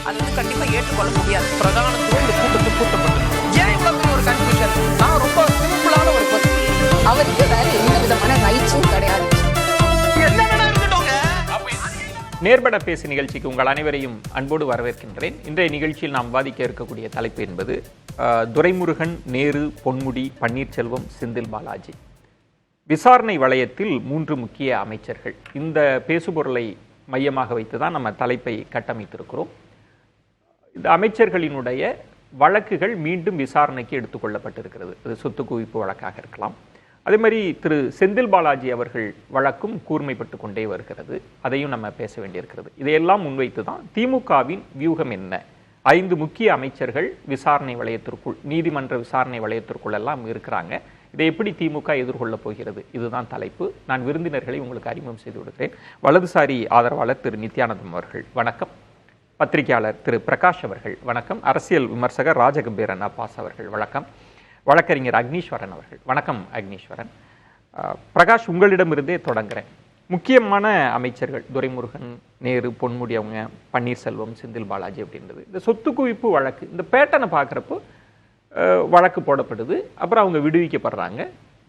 அது வந்து கண்டிப்பா ஏற்றுக்கொள்ள முடியாது. பிரதானத்துவம் இந்த கூட்டத்தில் கூட்டப்பட்டது. ஏன் இவ்வளவு பெரிய ஒரு கன்ஃபியூஷன்? நான் ரொம்ப சிம்பிளான ஒரு கொஸ்டின். அவருக்கு வேற எந்த விதமான ரைட்ஸும் கிடையாது. நேர்பட பேசு நிகழ்ச்சிக்கு உங்கள் அனைவரையும் அன்போடு வரவேற்கின்றேன். இன்றைய நிகழ்ச்சியில் நாம் விவாதிக்க இருக்கக்கூடிய தலைப்பு என்பது துரைமுருகன், நேரு, பொன்முடி, பன்னீர்செல்வம், செந்தில் பாலாஜி. விசாரணை வளையத்தில் 3 முக்கிய அமைச்சர்கள். இந்த பேசுபொருளை மையமாக வைத்து தான் நம்ம தலைப்பை கட்டமைத்திருக்கிறோம். இந்த அமைச்சர்களினுடைய வழக்குகள் மீண்டும் விசாரணைக்கு எடுத்துக்கொள்ளப்பட்டிருக்கிறது. அது சொத்து குவிப்பு வழக்காக இருக்கலாம். அதே மாதிரி திரு செந்தில் பாலாஜி அவர்கள் வழக்கும் கூர்மைப்பட்டு கொண்டே வருகிறது. அதையும் நம்ம பேச வேண்டியிருக்கிறது. இதையெல்லாம் முன்வைத்து தான் திமுகவின் வியூகம் என்ன? 5 முக்கிய அமைச்சர்கள் விசாரணை வளையத்திற்குள், நீதிமன்ற விசாரணை வளையத்திற்குள் எல்லாம் இருக்கிறாங்க. இதை எப்படி திமுக எதிர்கொள்ளப் போகிறது? இதுதான் தலைப்பு. நான் விருந்தினர்களை உங்களுக்கு அறிமுகம் செய்து விடுகிறேன். வலதுசாரி ஆதரவாளர் திரு நித்யானந்தம் அவர்கள் வணக்கம். பத்திரிகையாளர் திரு பிரகாஷ் அவர்கள் வணக்கம். அரசியல் விமர்சகர் ராஜகம்பீரன் அப்பாஸ் அவர்கள் வணக்கம். வழக்கறிஞர் அக்னீஸ்வரன் அவர்கள் வணக்கம். அக்னீஸ்வரன், பிரகாஷ், உங்களிடமிருந்தே தொடங்குறேன். முக்கியமான அமைச்சர்கள் துரைமுருகன், நேரு, பொன்முடி, அவங்க பன்னீர்செல்வம், செந்தில் பாலாஜி அப்படின்றது இந்த சொத்து குவிப்பு வழக்கு, இந்த பேட்டனை பார்க்குறப்போ வழக்கு போடப்படுது. அப்புறம் அவங்க விடுவிக்கப்படுறாங்க.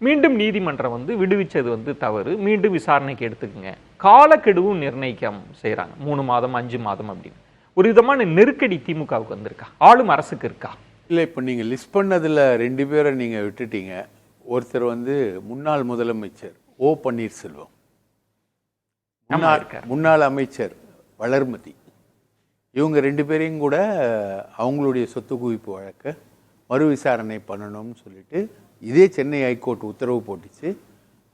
மீண்டும் நீதிமன்றம் வந்து விடுவிச்சது வந்து தவறு, மீண்டும் விசாரணைக்கு எடுத்துக்கங்க, காலக்கெடுவும் நிர்ணயிக்க செய்கிறாங்க. 3 மாதம் 5 மாதம் அப்படின்னு ஒரு விதமான நெருக்கடி திமுகவுக்கு வந்திருக்கா? ஆளும் அரசுக்கு இருக்கா? இல்லை, இப்போ நீங்கள் லிஸ்ட் பண்ணதில் 2 பேரை நீங்கள் விட்டுட்டீங்க. ஒருத்தர் வந்து முன்னாள் முதலமைச்சர் ஓ பன்னீர்செல்வம், முன்னாள் அமைச்சர் வளர்மதி. இவங்க 2 பேரையும் கூட அவங்களுடைய சொத்து குவிப்பு வழக்க மறு விசாரணை பண்ணணும்னு சொல்லிட்டு இதே சென்னை ஹைகோர்ட் உத்தரவு போட்டுச்சு.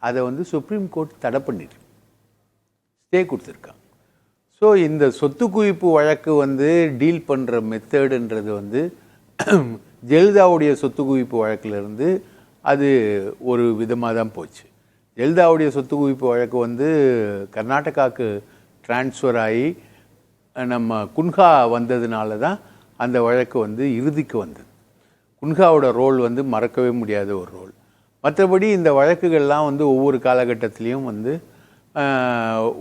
அதை வந்து சுப்ரீம் கோர்ட் தடை பண்ணிட்டு ஸ்டே கொடுத்துருக்காங்க. ஸோ இந்த சொத்து குவிப்பு வழக்கு வந்து டீல் பண்ணுற மெத்தடுன்றது வந்து ஜெயலலிதாவுடைய சொத்து குவிப்பு வழக்கிலிருந்து அது ஒரு விதமாக தான் போச்சு. ஜெயலலிதாவுடைய சொத்து குவிப்பு வழக்கு வந்து கர்நாடகாவுக்கு டிரான்ஸ்ஃபர் ஆகி நம்ம குன்ஹா வந்ததுனால தான் அந்த வழக்கு வந்து இறுதிக்கு வந்தது. குன்ஹாவோட ரோல் வந்து மறக்கவே முடியாத ஒரு ரோல். மற்றபடி இந்த வழக்குகள்லாம் வந்து ஒவ்வொரு காலகட்டத்திலையும் வந்து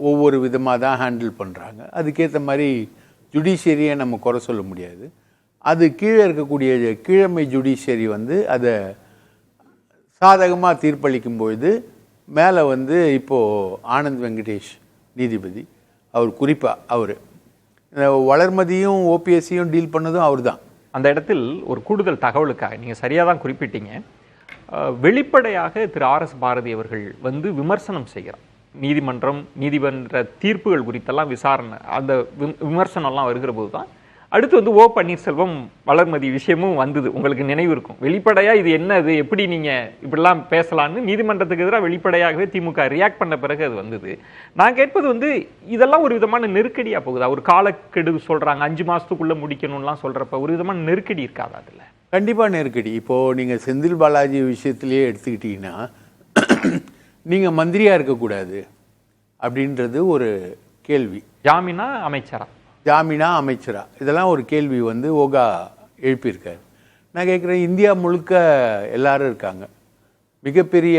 ஒவ்வொரு விதமாக தான் ஹேண்டில் பண்ணுறாங்க. அதுக்கேற்ற மாதிரி ஜுடிஷியரியை நம்ம குறை சொல்ல முடியாது. அது கீழே இருக்கக்கூடிய கீழமை ஜுடிஷியரி வந்து அதை சாதகமாக தீர்ப்பளிக்கும் பொழுது மேலே வந்து இப்போது ஆனந்த் வெங்கடேஷ் நீதிபதி, அவர் குறிப்பாக அவர் வளர்மதியும் ஓபிஎஸ்சியும் டீல் பண்ணதும் அவர் தான். அந்த இடத்தில் ஒரு கூடுதல் தகவலுக்காக நீங்கள் சரியாக தான் குறிப்பிட்டீங்க. வெளிப்படையாக திரு RS பாரதி அவர்கள் வந்து விமர்சனம் செய்கிறார். நீதிமன்ற தீர்ப்புகள் குறித்தெல்லாம் விசாரணை, அந்த விமர்சனம்லாம் வருகிற போது தான் அடுத்து வந்து ஓ பன்னீர்செல்வம் வளர்மதி விஷயமும் வந்தது. உங்களுக்கு நினைவு இருக்கும். வெளிப்படையாக இது என்னது, எப்படி நீங்கள் இப்படிலாம் பேசலான்னு நீதிமன்றத்துக்கு எதிராக வெளிப்படையாகவே திமுக ரியாக்ட் பண்ண பிறகு அது வந்தது. நான் கேட்பது வந்து இதெல்லாம் ஒரு விதமான நெருக்கடியாக போகுதா? ஒரு காலக்கெடு சொல்கிறாங்க, 5 மாதத்துக்குள்ளே முடிக்கணும்லாம் சொல்கிறப்ப ஒரு விதமான நெருக்கடி இருக்காதா? அதில் கண்டிப்பாக நெருக்கடி. இப்போது நீங்கள் செந்தில் பாலாஜி விஷயத்திலேயே எடுத்துக்கிட்டிங்கன்னா, நீங்கள் மந்திரியாக இருக்கக்கூடாது அப்படின்றது ஒரு கேள்வி. ஜாமீனா அமைச்சரா இதெல்லாம் ஒரு கேள்வி வந்து ஓகா எழுப்பியிருக்காரு. நான் கேட்குறேன், இந்தியா முழுக்க எல்லாரும் இருக்காங்க, மிகப்பெரிய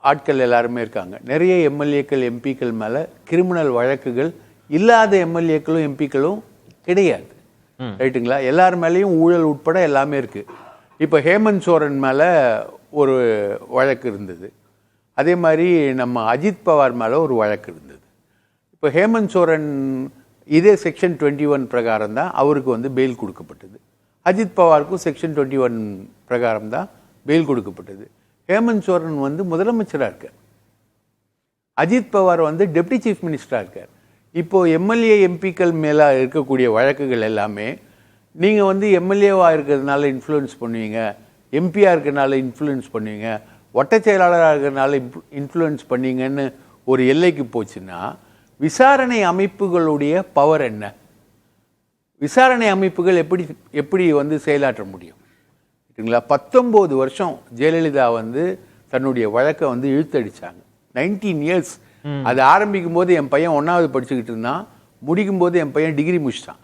ஆட்கள் எல்லாருமே இருக்காங்க. நிறைய எம்எல்ஏக்கள் எம்பிக்கள் மேலே கிரிமினல் வழக்குகள் இல்லாத எம்எல்ஏக்களும் எம்பிக்களும் கிடையாது. ரைட்டுங்களா? எல்லார் மேலேயும் ஊழல் உட்பட எல்லாமே இருக்குது. இப்போ ஹேமந்த் சோரன் மேலே ஒரு வழக்கு இருந்தது. அதே மாதிரி நம்ம அஜித் பவார் மேலே ஒரு வழக்கு இருந்தது. இப்போ ஹேமந்த் சோரன் இதே செக்ஷன் 21 பிரகாரம் தான் அவருக்கு வந்து பெயில் கொடுக்கப்பட்டது. அஜித் பவாருக்கும் செக்ஷன் 21 பிரகாரம் தான் பெயில் கொடுக்கப்பட்டது. ஹேமந்த் சோரன் வந்து முதலமைச்சராக இருக்கார், அஜித் பவார் வந்து டெப்டி சீஃப் மினிஸ்டராக இருக்கார். இப்போது எம்எல்ஏ எம்பிக்கள் மேலே இருக்கக்கூடிய வழக்குகள் எல்லாமே நீங்கள் வந்து எம்எல்ஏவாக இருக்கிறதுனால இன்ஃப்ளூயன்ஸ் பண்ணுவீங்க, எம்பியாக இருக்கிறதுனால இன்ஃப்ளூயன்ஸ் பண்ணுவீங்க, வட்ட செயலாளராக இருக்கிறதுனால இன்ஃப்ளூயன்ஸ் பண்ணீங்கன்னு ஒரு எல்லைக்கு போச்சுன்னா விசாரணை அமைப்புகளுடைய பவர் என்ன? விசாரணை அமைப்புகள் எப்படி வந்து செயலாற்ற முடியும்? சரிங்களா? 19 வருஷம் ஜெயலலிதா வந்து தன்னுடைய வழக்கை வந்து இழுத்தடிச்சாங்க. 19 இயர்ஸ். அது ஆரம்பிக்கும் போது என் பையன் 1வது படிச்சுக்கிட்டு இருந்தான், முடிக்கும் போது என் பையன் டிகிரி முடிச்சிட்டான்.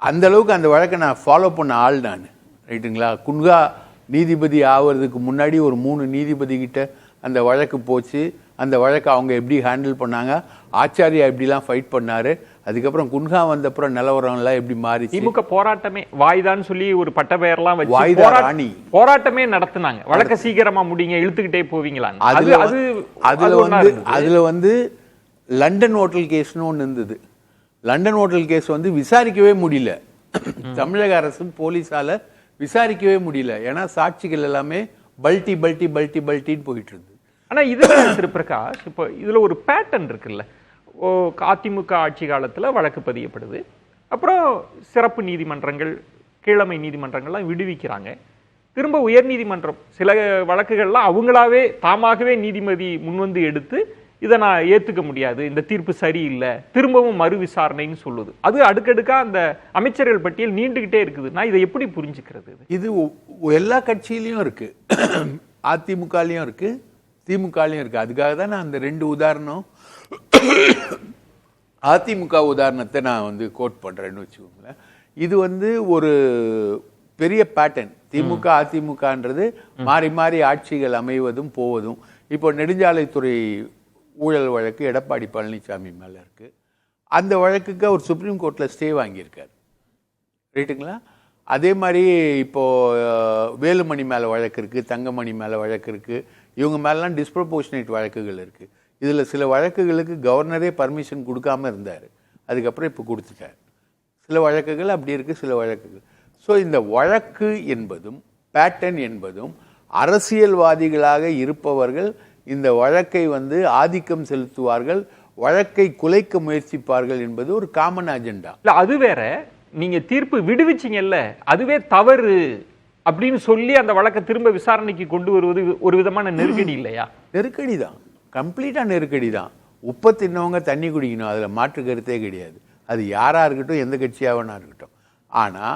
அந்த அளவுக்கு அந்த வழக்கை நான் ஃபாலோ பண்ண ஆள் நான். ரைட்டுங்களா? குன்ஹா நீதிபதி ஆவறதுக்கு முன்னாடி ஒரு 3 நீதிபதி கிட்ட அந்த வழக்கு போச்சு. அந்த வழக்கை அவங்க எப்படி ஹேண்டில் பண்ணாங்க, ஆச்சாரியா எப்படிலாம் ஃபைட் பண்ணார், அதுக்கப்புறம் குன்ஹா வந்தப்புறம் நிலவரம் எல்லாம் எப்படி மாறிச்சு. திமுக போராட்டமே வாய்தான்னு சொல்லி ஒரு பட்ட பெயர்லாம் வச்சு வாய்தா ராணி போராட்டமே நடத்துனாங்க. வழக்க சீக்கிரமா முடிங்க, இழுத்துக்கிட்டே போவீங்களான்னு. அதுல வந்து லண்டன் ஹோட்டல் கேஸ்னு ஒன்று இருந்தது. லண்டன் ஹோட்டல் கேஸ் வந்து விசாரிக்கவே முடியல. தமிழக அரசு போலீஸால விசாரிக்கவே முடியல. ஏன்னா சாட்சிகள் எல்லாமே பல்ட்டின்னு போயிட்டு இருந்தது. ஆனா இதுல திரு பிரகாஷ், இப்போ இதுல ஒரு பேட்டர்ன் இருக்குல்ல. அதிமுக ஆட்சி காலத்துல வழக்கு பதியப்படுது, அப்புறம் சிறப்பு நீதிமன்றங்கள், கீழமை நீதிமன்றங்கள்லாம் விடுவிக்கிறாங்க. திரும்ப உயர் நீதிமன்றம் சில வழக்குகள்லாம் அவங்களாவே தாமாகவே நீதிபதி முன்வந்து எடுத்து இதை நான் ஏத்துக்க முடியாது, இந்த தீர்ப்பு சரியில்லை, திரும்பவும் மறு விசாரணைன்னு சொல்லுது. அது அடுக்கடுக்கா அந்த அமைச்சர்கள் பட்டியல் நீண்டுகிட்டே இருக்குது. நான் இதை எப்படி புரிஞ்சுக்கிறது? இது எல்லா கட்சியிலையும் இருக்கு, அதிமுகலையும் இருக்கு, திமுகலையும் இருக்கு. அதுக்காக தான் நான் அந்த 2 உதாரணம், அதிமுக உதாரணத்தை நான் வந்து கோட் பண்றேன்னு வச்சுக்கோங்களேன். இது வந்து ஒரு பெரிய பேட்டர்ன். திமுக அதிமுகன்றது மாறி மாறி ஆட்சிகள் அமைவதும் போவதும். இப்போ நெடுஞ்சாலைத்துறை ஊழல் வழக்கு எடப்பாடி பழனிசாமி மேல இருக்கு. அந்த வழக்குக்கு அவர் சுப்ரீம் கோர்ட்ல ஸ்டே வாங்கியிருக்காரு, ரைட்டுங்களா? அதே மாதிரி இப்போ வேலுமணி மேல வழக்கு இருக்கு, தங்கமணி மேல வழக்கு இருக்கு. இவங்க மேலாம் டிஸ்ப்ரப்போர்ஷனேட் வழக்குகள் இருக்கு. இதுல சில வழக்குகளுக்கு கவர்னரே பர்மிஷன் கொடுக்காம இருந்தார், அதுக்கப்புறம் இப்போ கொடுத்துட்டார். சில வழக்குகள் அப்படி இருக்கு, சில வழக்குகள். ஸோ இந்த வழக்கு என்பதும் பேட்டர்ன் என்பதும் அரசியல்வாதிகளாக இருப்பவர்கள் இந்த வழக்கை வந்து ஆதிக்கம் செலுத்துவார்கள், வழக்கை குலைக்க முயற்சிப்பார்கள் என்பது ஒரு காமன் அஜெண்டா. இல்ல அது வேற, நீங்க தீர்ப்பு விடுவிச்சீங்கல்ல அதுவே தவறு அப்படின்னு சொல்லி அந்த வழக்கை திரும்ப விசாரணைக்கு கொண்டு வருவது ஒரு விதமான நெருக்கடி இல்லையா? நெருக்கடி தான், கம்ப்ளீட்டா நெருக்கடி தான். உப்பை தின்னவங்க தண்ணி குடிக்கணும், அதுல மாற்று கருத்தே கிடையாது. அது யாரா இருக்கட்டும், எந்த கட்சியாவனா இருக்கட்டும். ஆனா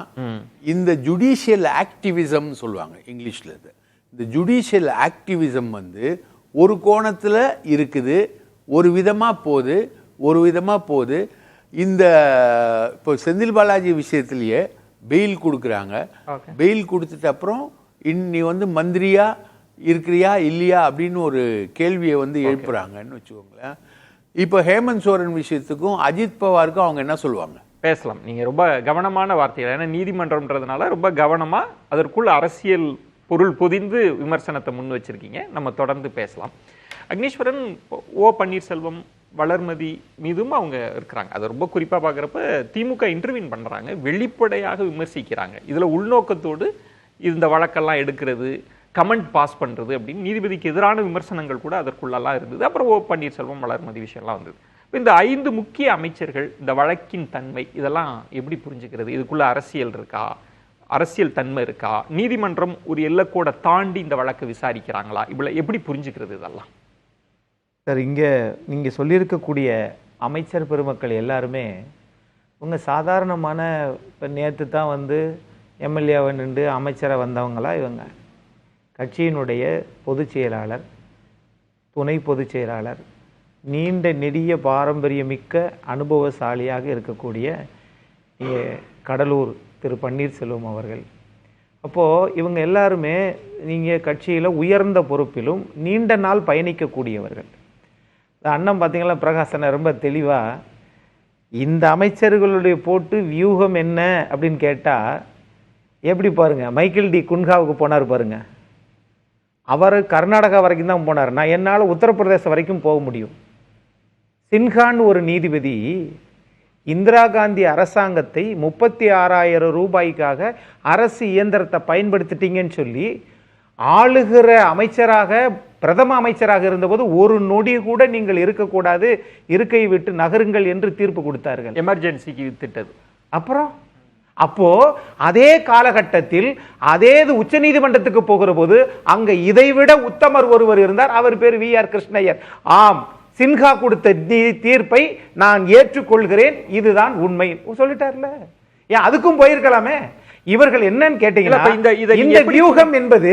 இந்த ஜுடிஷியல் ஆக்டிவிசம் சொல்லுவாங்க இங்கிலீஷ்ல. இந்த ஜுடிஷியல் ஆக்டிவிசம் வந்து ஒரு கோணத்துல இருக்குது, ஒரு விதமா போகுது. இந்த இப்போ செந்தில் பாலாஜி விஷயத்திலேயே பெயில் கொடுக்குறாங்க. பெயில் கொடுத்துட்ட அப்புறம் நீ வந்து மந்திரியா இருக்கிறியா இல்லையா அப்படின்னு ஒரு கேள்வியை வந்து எழுப்புறாங்கன்னு வச்சுக்கோங்களேன். இப்போ ஹேமந்த் சோரன் விஷயத்துக்கும் அஜித் பவாருக்கும் அவங்க என்ன சொல்லுவாங்க? பேசலாம். நீங்க ரொம்ப கவனமான வார்த்தைகள், ஏன்னா நீதிமன்றம்ன்றதுனால ரொம்ப கவனமா அதற்குள் அரசியல் பொருள் பொதிந்து விமர்சனத்தை முன் வச்சிருக்கீங்க. நம்ம தொடர்ந்து பேசலாம். அக்னீஸ்வரன், ஓ பன்னீர்செல்வம், வளர்மதி மீதும் அவங்க இருக்கிறாங்க. அதை ரொம்ப குறிப்பாக பார்க்குறப்ப திமுக இன்டர்வியூன் பண்ணுறாங்க, வெளிப்படையாக விமர்சிக்கிறாங்க. இதில் உள்நோக்கத்தோடு இந்த வழக்கெல்லாம் எடுக்கிறது, கமெண்ட் பாஸ் பண்ணுறது அப்படின்னு நீதிபதிக்கு எதிரான விமர்சனங்கள் கூட அதற்குள்ளெல்லாம் இருந்தது. அப்புறம் ஓ பன்னீர்செல்வம், வளர்மதி விஷயம்லாம் வந்தது. இப்போ இந்த 5 முக்கிய அமைச்சர்கள் இந்த வழக்கின் தன்மை இதெல்லாம் எப்படி புரிஞ்சுக்கிறது? இதுக்குள்ள அரசியல் இருக்கா, அரசியல் தன்மை இருக்கா, நீதிமன்றம் ஒரு எல்லைக்கோட தாண்டி இந்த வழக்கை விசாரிக்கிறாங்களா, இப்படி எப்படி புரிஞ்சுக்கிறது இதெல்லாம்? சார், இங்கே நீங்கள் சொல்லியிருக்கக்கூடிய அமைச்சர் பெருமக்கள் எல்லாருமே உங்கள் சாதாரணமான இப்போ நேற்று தான் வந்து எம்எல்ஏவை நின்று அமைச்சரை வந்தவங்களா? இவங்க கட்சியினுடைய பொதுச் செயலாளர், துணை பொதுச் செயலாளர், நீண்ட நெடிய பாரம்பரியமிக்க அனுபவசாலியாக இருக்கக்கூடிய கடலூர் திரு பன்னீர்செல்வம் அவர்கள். அப்போது இவங்க எல்லாருமே நீங்கள் கட்சியில் உயர்ந்த பொறுப்பிலும் நீண்ட நாள் பயணிக்கக்கூடியவர்கள். அண்ணன் பார்த்தீங்களா பிரகாசனை ரொம்ப தெளிவாக இந்த அமைச்சர்களுடைய போட்டு வியூகம் என்ன அப்படின்னு கேட்டால் எப்படி பாருங்கள், மைக்கேல் டி குன்ஹாவுக்கு போனார் பாருங்கள், அவர் கர்நாடகா வரைக்கும் தான் போனார். நான் என்னால் உத்தரப்பிரதேசம் வரைக்கும் போக முடியும். சின்ஹான்னு ஒரு நீதிபதி இந்திரா காந்தி அரசாங்கத்தை 36,000 ரூபாய்க்காக அரசு இயந்திரத்தை பயன்படுத்திட்டீங்கன்னு சொல்லி ஆளுகிற அமைச்சராக, பிரதம அமைச்சராக இருந்தபோது ஒரு நொடி கூட நீங்கள் இருக்கக்கூடாது, இருக்கை விட்டு நகருங்கள் என்று தீர்ப்பு கொடுத்தார்கள். எமர்ஜென்சிக்கு வித்துட்டது. அப்புறம் அப்போ அதே காலகட்டத்தில் அதே உச்ச நீதிமன்றத்துக்கு போகிற போது அங்க இதைவிட உத்தமர் ஒருவர் இருந்தார். அவர் பேர் வி.ஆர். கிருஷ்ணய்யர். ஆம், சின்ஹா கொடுத்த தீர்ப்பை நான் ஏற்றுக்கொள்கிறேன், இதுதான் உண்மை சொல்லிட்டார்ல. ஏன் அதுக்கும் போயிருக்கலாமே? இவர்கள் என்னன்னு கேட்டீங்கன்னா இந்த வியூகம் என்பது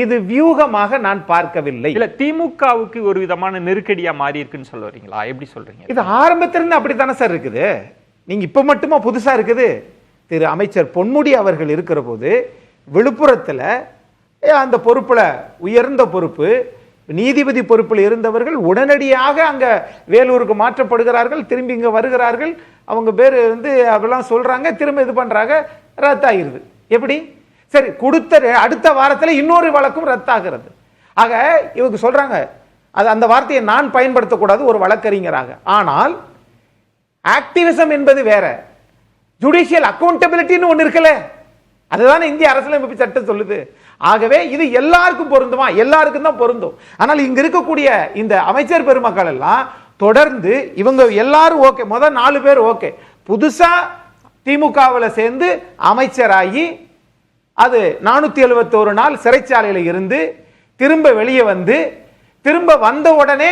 இது வியூகமாக நான் பார்க்கவில்லை. இல்ல திமுகவுக்கு ஒரு விதமான நெருக்கடியா மாறி இருக்குன்னு சொல்ல வரீங்களா? எப்படி சொல்றீங்க? இது ஆரம்பத்திலிருந்து அப்படித்தானே சார் இருக்குது. நீங்க இப்ப மட்டுமா புதுசா இருக்குது? திரு அமைச்சர் பொன்முடி அவர்கள் இருக்கிற போது விழுப்புரத்துல அந்த பொறுப்புல உயர்ந்த பொறுப்பு நீதிபதி பொறுப்பில் இருந்தவர்கள் உடனடியாக அங்க வேலூருக்கு மாற்றப்படுகிறார்கள், திரும்பி இங்க வருகிறார்கள், அவங்க பேர் வந்து அப்படிலாம் சொல்றாங்க, திரும்ப இது பண்றாங்க, ரத்தாகிருது. எப்படி? சரி, கொடுத்த அடுத்த வாரத்தில் இன்னொரு வழக்கும் ரத்தாகிறது. ஆக இவங்க சொல்றாங்க, அது அந்த வார்த்தையை நான் பயன்படுத்தக்கூடாது ஒரு வழக்கறிஞராக. ஆனால் ஆக்டிவிசம் என்பது வேற, ஜுடிஷியல் அக்கௌண்டபிலிட்டின்னு ஒன்று இருக்குல்ல, அதுதான் இந்திய அரசியலமைப்பு சட்டம் சொல்லுது. ஆகவே இது எல்லாருக்கும் பொருந்துமா? எல்லாருக்கும் தான் பொருந்தும். ஆனால் இங்க இருக்கக்கூடிய இந்த அமைச்சர் பெருமக்கள் எல்லாம் தொடர்ந்து இவங்க எல்லாரும் ஓகே, முதல் 4 பேர் ஓகே, புதுசா திமுகவில் சேர்ந்து அமைச்சராகி அது 471 நாள் சிறைச்சாலையில் இருந்து திரும்ப வெளியே வந்து திரும்ப வந்த உடனே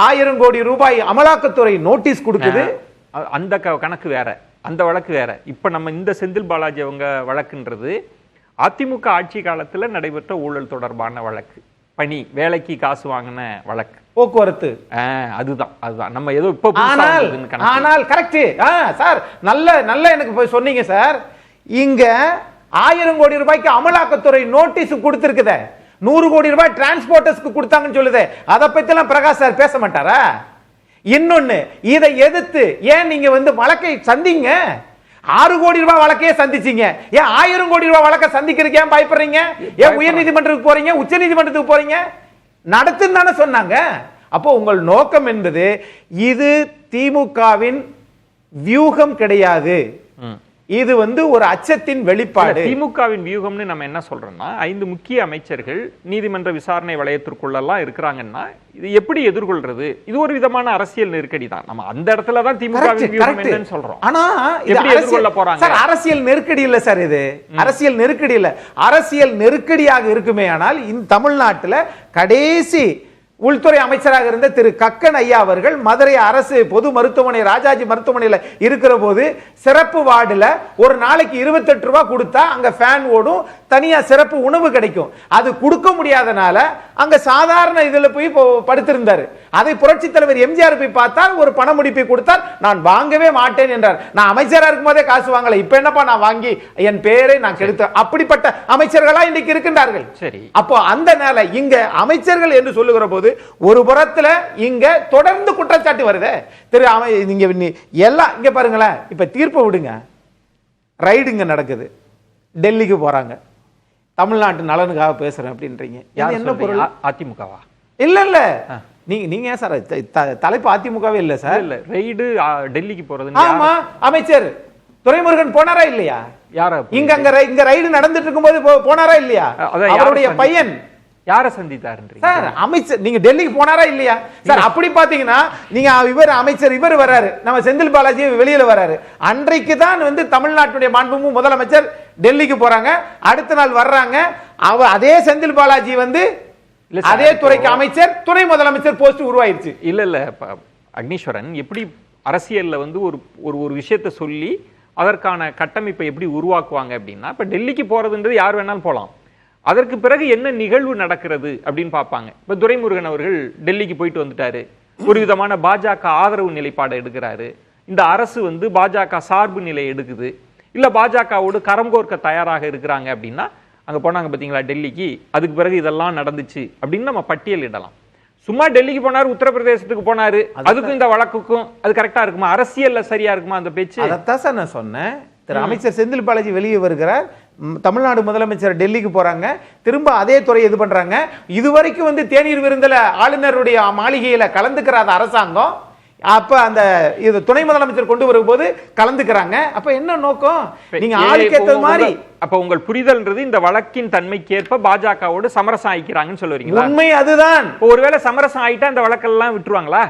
1000 கோடி ரூபாய் அமலாக்கத்துறை நோட்டீஸ் கொடுக்குது. அந்த கணக்கு வேற, அந்த வழக்கு வேற. இப்ப நம்ம இந்த செந்தில் பாலாஜி அவங்க வழக்குன்றது அதிமுக ஆட்சி காலத்துல நடைபெற்ற ஊழல் தொடர்பான வழக்கு, பணி வேலைக்கு காசு வாங்கின வழக்கு, போக்குவரத்து. அதுதான் நம்ம ஏதோ இப்ப ஆனால் கரெக்ட் சார், நல்ல எனக்கு போய் சொன்னீங்க சார். இங்க 1000 கோடி ரூபாய்க்கு அமலாக்கத்துறை நோட்டீஸ் கொடுத்திருக்குத, 100 கோடி ரூபாய் டிரான்ஸ்போர்ட்டர்ஸ்க்கு கொடுத்தாங்கன்னு சொல்லுது. அதை பத்தி எல்லாம் பிரகாஷ் சார் பேச மாட்டாரா? இன்னொன்னு, இதை எதிர்த்து ஏன் நீங்க வந்து வழக்கை சந்திங்க? 6 கோடி ரூபாய் வழக்கையே சந்திச்சீங்க, ஏன் 1000 கோடி ரூபாய் வழக்கை சந்திக்கிறதுக்கு ஏன் பயப்படுறீங்க? ஏன் உயர் நீதிமன்றத்துக்கு போறீங்க, உச்ச நீதிமன்றத்துக்கு போறீங்க? நடத்துன்னு தானே சொன்னாங்க. அப்போ உங்கள் நோக்கம் என்பது இது திமுகவின் வியூகம் கிடையாது, இது வந்து ஒரு அச்சத்தின் வெளிப்பாடு. திமுகவின் வியூகம்னு நம்ம என்ன சொல்றோம்னா, 5 முக்கிய அமைச்சர்கள் நீதிமன்ற விசாரணை வளையத்திற்குள்ளெல்லாம் இருக்கிறாங்கன்னா இது எப்படி எதிர்கொள்றது? இது ஒரு விதமான அரசியல் நெருக்கடி தான். நம்ம அந்த இடத்துல தான் திமுகவின் வியூகம் என்னன்னு சொல்றோம். ஆனா எப்படி எதிர்கொள்ள போறாங்க? சார், அரசியல் நெருக்கடி இல்ல சார், இது அரசியல் நெருக்கடி இல்ல. அரசியல் நெருக்கடியாக இருக்குமே ஆனால் இந்த தமிழ்நாட்டில் கடைசி உள்துறை அமைச்சராக இருந்த திரு கக்கன் ஐயா அவர்கள் மதுரை அரசு பொது மருத்துவமனை ராஜாஜி மருத்துவமனையில் இருக்கிற போது சிறப்பு வார்டுல ஒரு நாளைக்கு 28 ரூபாய் கொடுத்தா அங்க ஃபேன் ஓடும், தனியா சிறப்பு உணவு கிடைக்கும். அது கொடுக்க முடியாதனால அங்க சாதாரண இதுல போய் படுத்திருந்தாரு. அதை புரட்சி தலைவர் எம்ஜிஆர் போய் பார்த்தால் ஒரு பண முடிப்பை கொடுத்தால் நான் வாங்கவே மாட்டேன் என்றார். நான் அமைச்சரா இருக்கும் போதே காசு வாங்கல, இப்ப என்னப்பா நான் வாங்கி என் பேரை நான் கெடுத்தேன். அப்படிப்பட்ட அமைச்சர்களா இன்னைக்கு இருக்கின்றார்கள். சரி, அப்போ அந்த நேர இங்க அமைச்சர்கள் என்று சொல்லுகிற போது ஒரு புறத்துல இங்க தொடர்ந்து குற்றச்சாட்டு வருது. நீங்க எல்லாம் இங்க பாருங்களேன், இப்ப தீர்ப்பு விடுங்க, ரைடுங்க நடக்குது, டெல்லிக்கு போறாங்க, தமிழ்நாட்டு நலனுக்காக பேசுறேன் அப்படின்றீங்க. என்ன பொருள்? அதிமுகவா? இல்ல நீங்க ஏன் சார் தலைப்பு அதிமுகவே இல்ல சார்? இல்ல, ரைடு டெல்லிக்கு போறது. ஆமா, அமைச்சர் துரைமுருகன் போனாரா இல்லையா? யார இங்க ரைடு நடந்துட்டு இருக்கும்போது போனாரா இல்லையா? அவருடைய பையன் யாரை சந்தித்தாருன்றீங்க சார்? அமைச்சர் நீங்க டெல்லிக்கு போனாரா இல்லையா சார்? அப்படி பாத்தீங்கன்னா நீங்க இவர் அமைச்சர் இவர் வராரு, நம்ம செந்தில் பாலாஜி வெளியில வராரு, அன்றைக்கு தான் வந்து தமிழ்நாட்டுடைய மாண்புமிகு முதலமைச்சர் டெல்லிக்கு போறாங்க. அடுத்த நாள் வர்றாங்க, அதே செந்தில் பாலாஜி வந்து அதே துறைக்கு அமைச்சர், துணை முதலமைச்சர் போஸ்ட் உருவாயிருச்சு. இல்ல அக்னீஸ்வரன், எப்படி அரசியல்ல வந்து ஒரு விஷயத்தை சொல்லி அதற்கான கட்டமைப்பை எப்படி உருவாக்குவாங்க அப்படின்னா, இப்ப டெல்லிக்கு போறதுன்றது யார் வேணாலும் போலாம், அதற்கு பிறகு என்ன நிகழ்வு நடக்கிறது அப்படின்னு பார்ப்பாங்க. இப்ப துரைமுருகன் அவர்கள் டெல்லிக்கு போயிட்டு வந்துட்டாரு, ஒரு விதமான பாஜக ஆதரவு நிலைப்பாடு எடுக்கிறாரு, இந்த அரசு வந்து பாஜக சார்பு நிலை எடுக்குது, இல்ல பாஜகவோடு கரம் கோர்க்க தயாராக இருக்கிறாங்க அப்படின்னா அங்க போனாங்க பாத்தீங்களா டெல்லிக்கு, அதுக்கு பிறகு இதெல்லாம் நடந்துச்சு அப்படின்னு நம்ம பட்டியலிடலாம். சும்மா டெல்லிக்கு போனாரு, உத்தரப்பிரதேசத்துக்கு போனாரு, அதுக்கும் இந்த வழக்குக்கும் அது கரெக்டா இருக்குமா? அரசியல்ல சரியா இருக்குமா அந்த பேச்சு? அதான் சார் நான் சொன்னேன். திரு அமைச்சர் செந்தில் பாலாஜி வெளியே வருகிறார், தமிழ்நாடு முதலமைச்சர் டெல்லிக்கு போறாங்க, திரும்ப அதே துறை இது பண்றாங்க. இதுவரைக்கும் வந்து தேநீர் விருந்துல ஆளுநருடைய மாளிகையில கலந்துக்கிறாத அரசாங்கம் அப்ப அந்த இது துணை முதலமைச்சர் கொண்டு வரும்போது கலந்துக்கிறாங்க. அப்ப என்ன நோக்கம்? நீங்க ஆளுக்கு ஏத்த மாதிரி. அப்ப உங்கள் புரிதல்ன்றது இந்த வழக்கின் தன்மைக்கேற்ப பாஜகவோடு சமரசம் ஆயிக்கிறாங்கன்னு சொல்லுவீங்களா? உண்மை அதுதான். ஒருவேளை சமரசம் ஆயிட்டா அந்த வழக்கெல்லாம் விட்டுருவாங்களா?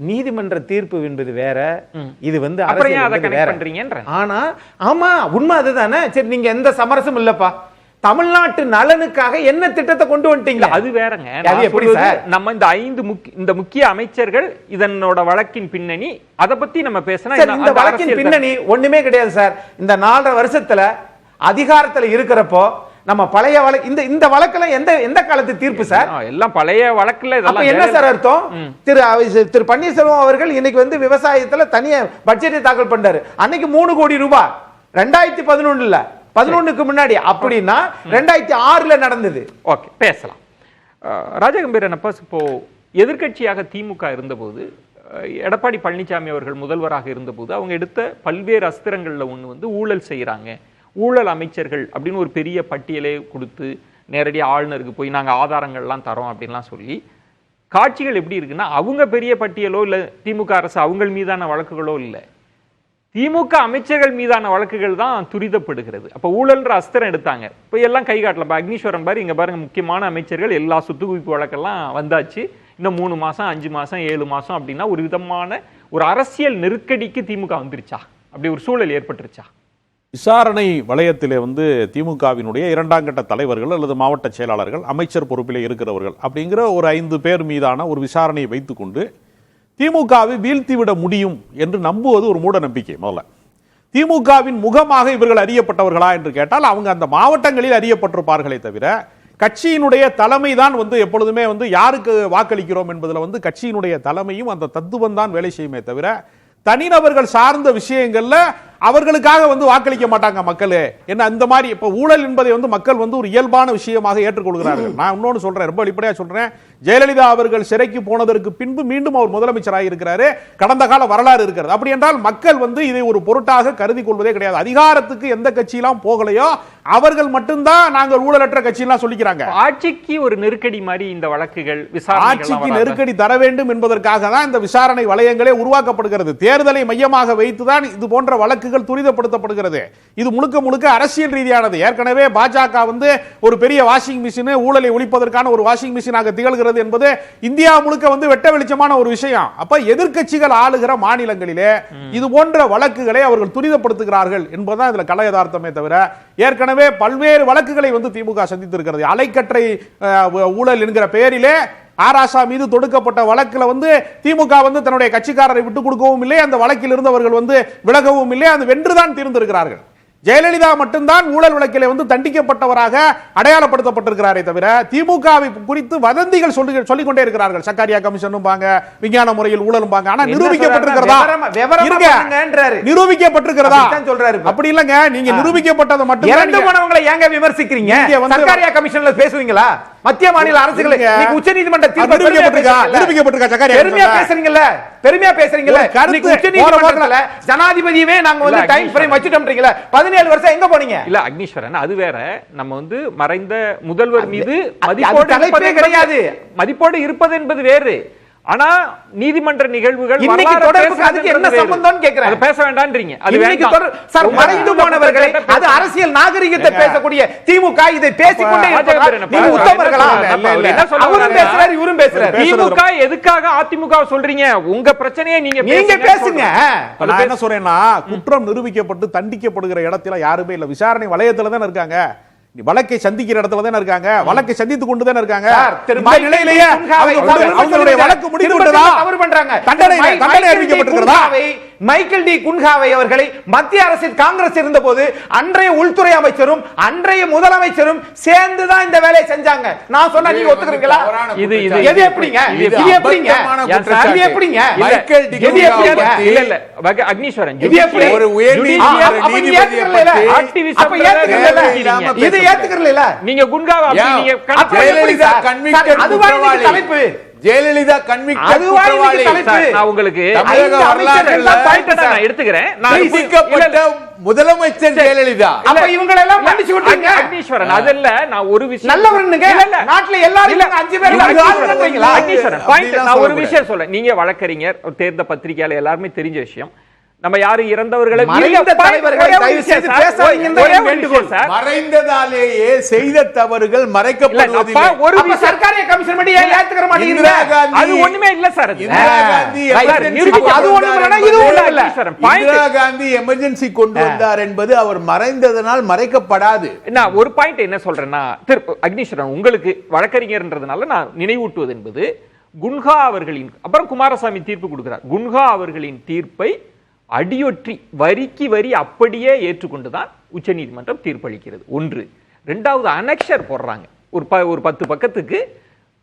நீதிமன்ற தீர்ப்பு என்பது வேற, இது வந்து ஆனா ஆமா உண்மை அதுதானே. சரி, நீங்க எந்த சமரசம் இல்லப்பா, தமிழ்நாட்டு நலனுக்காக என்ன திட்டத்தை கொண்டு வந்துட்டீங்க, அது வேறங்க. நம்ம இந்த முக்கிய அமைச்சர்கள் இதனோட வழக்கின் பின்னணி அதை பத்தி நம்ம பேசினா, இந்த வழக்கின் பின்னணி ஒண்ணுமே கிடையாது சார். இந்த 4.5 வருஷத்துல அதிகாரத்துல இருக்கிறப்போ நம்ம பழைய வழக்கு இந்த வழக்குல எந்த காலத்து தீர்ப்பு சார்? எல்லாம் பழைய வழக்குல. இதெல்லாம் என்ன சார் அர்த்தம்? திரு பன்னீர்செல்வம் அவர்கள் இன்னைக்கு வந்து விவசாயத்துல தனியா பட்ஜெட்டை தாக்கல் பண்ணாரு, அன்னைக்கு 3 கோடி ரூபாய் 2011 11க்கு முன்னாடி, அப்படின்னா 2006 நடந்தது. ஓகே, பேசலாம். ராஜகம்பீரன் அப்பா, இப்போ எதிர்க்கட்சியாக திமுக இருந்தபோது, எடப்பாடி பழனிசாமி அவர்கள் முதல்வராக இருந்தபோது அவங்க எடுத்த பல்வேறு அஸ்திரங்களில் ஒன்று வந்து ஊழல் செய்கிறாங்க, ஊழல் அமைச்சர்கள் அப்படின்னு ஒரு பெரிய பட்டியலே கொடுத்து நேரடியாக ஆளுநருக்கு போய் நாங்கள் ஆதாரங்கள்லாம் தரோம் அப்படின்லாம் சொல்லி காட்சிகள் எப்படி இருக்குன்னா, அவங்க பெரிய பட்டியலோ இல்லை திமுக அரசு அவங்க மீதான வழக்குகளோ இல்லை, திமுக அமைச்சர்கள் மீதான வழக்குகள் தான் துரிதப்படுகிறது. அப்போ ஊழல்ன்ற அஸ்திரம் எடுத்தாங்க. இப்போ எல்லாம் கை காட்டல. அக்னீஸ்வரன் பாரு, இங்கே பாருங்க, முக்கியமான அமைச்சர்கள் எல்லா சொத்து குவிப்பு வழக்கெல்லாம் வந்தாச்சு, இன்னும் 3 மாதம் 5 மாதம் 7 மாதம் அப்படின்னா ஒரு விதமான ஒரு அரசியல் நெருக்கடிக்கு திமுக வந்துருச்சா? அப்படி ஒரு சூழல் ஏற்பட்டுருச்சா? விசாரணை வளையத்திலே வந்து திமுகவினுடைய 2ஆம் கட்ட தலைவர்கள் அல்லது மாவட்ட செயலாளர்கள், அமைச்சர் பொறுப்பிலே இருக்கிறவர்கள் அப்படிங்கிற ஒரு 5 பேர் மீதான ஒரு விசாரணையை வைத்துக்கொண்டு திமுகவை வீழ்த்திவிட முடியும் என்று நம்புவது ஒரு மூட நம்பிக்கை. முதல்ல திமுகவின் முகமாக இவர்கள் அறியப்பட்டவர்களா என்று கேட்டால் அவங்க அந்த மாவட்டங்களில் அறியப்பட்டிருப்பார்களே தவிர கட்சியினுடைய தலைமை தான் வந்து எப்பொழுதுமே வந்து யாருக்கு வாக்களிக்கிறோம் என்பதில் வந்து கட்சியினுடைய தலைமையும் அந்த தத்துவம் தான் வேலை செய்யுமே தவிர தனிநபர்கள் சார்ந்த விஷயங்கள்ல அவர்களுக்காக வந்து வாக்களிக்க மாட்டாங்க மக்களே. என்ன அந்த மாதிரி இப்ப ஊழல் என்பதை வந்து மக்கள் வந்து ஒரு இயல்பான விஷயமாக ஏற்றுக்கொள்கிறார்கள். நான் இன்னொன்னு சொல்றேன், ரொம்ப வெளிப்படையா சொல்றேன், ஜெயலலிதா அவர்கள் சிறைக்கு போனதற்கு பின்பு மீண்டும் அவர் முதலமைச்சராக இருக்கிறாரு, கடந்த கால வரலாறு இருக்கிறது. அப்படி என்றால் மக்கள் வந்து இதை ஒரு பொருட்டாக கருதி கொள்வதே கிடையாது. அதிகாரத்துக்கு எந்த கட்சியெல்லாம் போகலையோ அவர்கள் மட்டும்தான் நாங்கள் ஊழலற்ற கட்சியெல்லாம் சொல்லிக்கிறாங்க. ஆட்சிக்கு ஒரு நெருக்கடி மாதிரி இந்த வழக்குகள் ஆட்சிக்கு நெருக்கடி தர வேண்டும் என்பதற்காக தான் இந்த விசாரணை வளையங்களே உருவாக்கப்படுகிறது. தேர்தலை மையமாக வைத்துதான் இது போன்ற வழக்குகள் துரிதப்படுத்தப்படுகிறது. இது முழுக்க முழுக்க அரசியல் ரீதியானது. ஏற்கனவே பாஜக வந்து ஒரு பெரிய வாஷிங் மிஷின், ஊழலை ஒழிப்பதற்கான ஒரு வாஷிங் மிஷினாக திகழ்கிறது என்பது இந்தியா முழுக்க வந்து வெட்ட வெளிச்சமான ஒரு விஷயம். அப்ப எதிர்க்கட்சிகள் ஆளுகிற மாநிலங்களிலே இது போன்ற வழக்குகளை அவர்கள் துரிதப்படுத்துகிறார்கள் என்பதுதான் இதுல கல யதார்த்தமே தவிர ஏற்கனவே பல்வேறு வழக்குகளை வந்து திமுக சந்தித்திருக்கிறது. அலைக்கற்றை ஊழல் என்கிற பெயரிலே ஆராசா மீது தொடுக்கப்பட்ட வழக்கில் வந்து திமுக வந்து தன்னுடைய கட்சிக்காரரை விட்டுக் கொடுக்கவும் இல்லை, அந்த வழக்கில் இருந்தவர்கள் வந்து விலகவும் இல்லை, அது வென்றுதான் தீர்ந்திருக்கிறார்கள். ஜெயலலிதா மட்டும்தான் ஊழல் வழக்கிலே வந்து தண்டிக்கப்பட்டவராக அடையாளப்படுத்தப்பட்டிருக்கிறாரே தவிர திமுகவை குறித்து வதந்திகள் சொல்லிக் கொண்டே இருக்கிறார்கள். சக்காரியா கமிஷனும் பாங்க, விஞ்ஞான முறையில் ஊழலும் பாங்க. ஆனா நிரூபிக்கப்பட்டிருக்கிறதா? நிரூபிக்கப்பட்டிருக்கிறதா? அப்படி இல்லங்க, நீங்க நிரூபிக்கப்பட்டதை மட்டும் ஏங்க விமர்சிக்கிறீங்க? சக்காரியா கமிஷன்ல பேசுவீங்களா? மத்திய மாநில அரசுகளை உச்ச நீதிமன்ற தீர்ப்பு நிரூபிக்கப்பட்டிருக்கா? சக்காரியா பெருமையா பேசுறீங்கல்ல, பெருமையா பேசுறீங்கல்ல. உச்ச நீதிமன்றத்துல ஜனாதிபதியே நாங்க வந்து டைம் ஃப்ரேம் வச்சிட்டோம்ன்றீங்கல, 17 வருஷம் எங்க போனீங்க? இல்ல அக்னீஸ்வரன், அது வேற. நம்ம வந்து மறைந்த முதல்வர் மீது மதிப்போடு இருப்பது என்பது வேறு. ஆனா நீதிமன்ற நிகழ்வுகள் என்ன சம்பந்தம் கேக்குறேன், பேச வேண்டாம்ன்றீங்க. சார், மறைந்து போனவர்களை, அது அரசியல் நாகரிகத்தை பேசக்கூடிய திமுக இதை பேசிக்கொண்டே நீங்க உத்தமர்களா? அவரும் பேசுறாரு, இவரும் பேசுறாரு. திமுக எதுக்காக அதிமுக சொல்றீங்க? உங்க பிரச்சனையை நீங்க பேசுங்க. நான் என்ன சொல்றேன்னா, குற்றம் நிரூபிக்கப்பட்டு தண்டிக்கப்படுகிற இடத்துல யாருமே இல்ல. விசாரணை வளையத்துல தானே இருக்காங்க, வழக்கை சந்திக்கிற இடத்துல தானே இருக்காங்க, வழக்கை சந்தித்துக் கொண்டு தானே இருக்காங்க. நிலையிலேயே அவங்களுடைய வழக்கு முடிந்து விட்டதா? தவறு பண்றாங்க. தண்டனை அறிவிக்கப்பட்டிருக்கிறதா? மைக்கேல் டி குன்ஹாவை அவர்களை மத்திய அரசில் காங்கிரஸ் இருந்தபோது அன்றைய உள்துறை அமைச்சரும் அன்றைய முதலமைச்சரும் சேர்ந்துதான் இந்த வேலையை செஞ்சாங்க. நான் சொன்னா நீங்க ஒத்துக்கிறீங்களா? இது எது எப்படிங்க? இது எப்படிங்க? இது எப்படிங்க? மைக்கேல் டி குன்ஹா இல்ல இல்ல அக்னீஸ்வரன், இது எப்படி ஒரு நீதிபதி அப்ப ஏத்துக்கறீங்களா? இது ஏத்துக்கறீங்களா? நீங்க குன்ஹாவை அப்படி நீங்க ஜெயலலிதா கன்விக்டட் குற்றவாளி, ஜெயலலிதா கன்விக்டட் குற்றவாளி. நான் உங்களுக்கு எடுத்துக்கிறேன். முதலமைச்சர் ஜெயலலிதா. அப்ப இவங்க எல்லாம் மன்னிச்சு விட்டுங்க அக்னீஸ்வரன். அதல்ல, நான் ஒரு விஷயம் நல்லவருங்க. நாட்டுல எல்லாரும் 5 பேர் அக்னீஸ்வரன் பாயிண்ட். நான் ஒரு விஷயம் சொல்றேன். நீங்க வழக்கறிஞர், தேர்ந்த பத்திரிகையாளர், எல்லாருமே தெரிஞ்ச விஷயம். நம்ம யாரும் இறந்தவர்களை மறைந்ததாலேயே செய்த தவறுகள் மறைக்கப்படுவதில்லை. ஒரு சர்க்காரிய கமிஷன் மட்டும் ஏன் ஏத்துக்கிற மாட்டீங்க? அது ஒண்ணுமே இல்ல சார். இந்திரா காந்தி எமர்ஜென்சி கொண்டு வந்தார் என்பது அவர் மறைந்ததனால் மறைக்கப்படாது. நான் ஒரு பாயிண்ட் என்ன சொல்றேன்னா, அக்னீஸ்வரன், உங்களுக்கு வழக்கறிஞர்ன்றதுனால நான் நினைவூட்டுவது என்பது, குன்ஹா அவர்களின் அப்புறம் குமாரசாமி தீர்ப்பு கொடுக்கிறார். குன்ஹா அவர்களின் தீர்ப்பை அடியொற்றி வரிக்கு வரி அப்படியே ஏற்றுக்கொண்டுதான் உச்ச நீதிமன்றம் தீர்ப்பளிக்கிறது. ஒன்று. ரெண்டாவது, அனெக்ஷர் போடுறாங்க ஒரு 10 பக்கத்துக்கு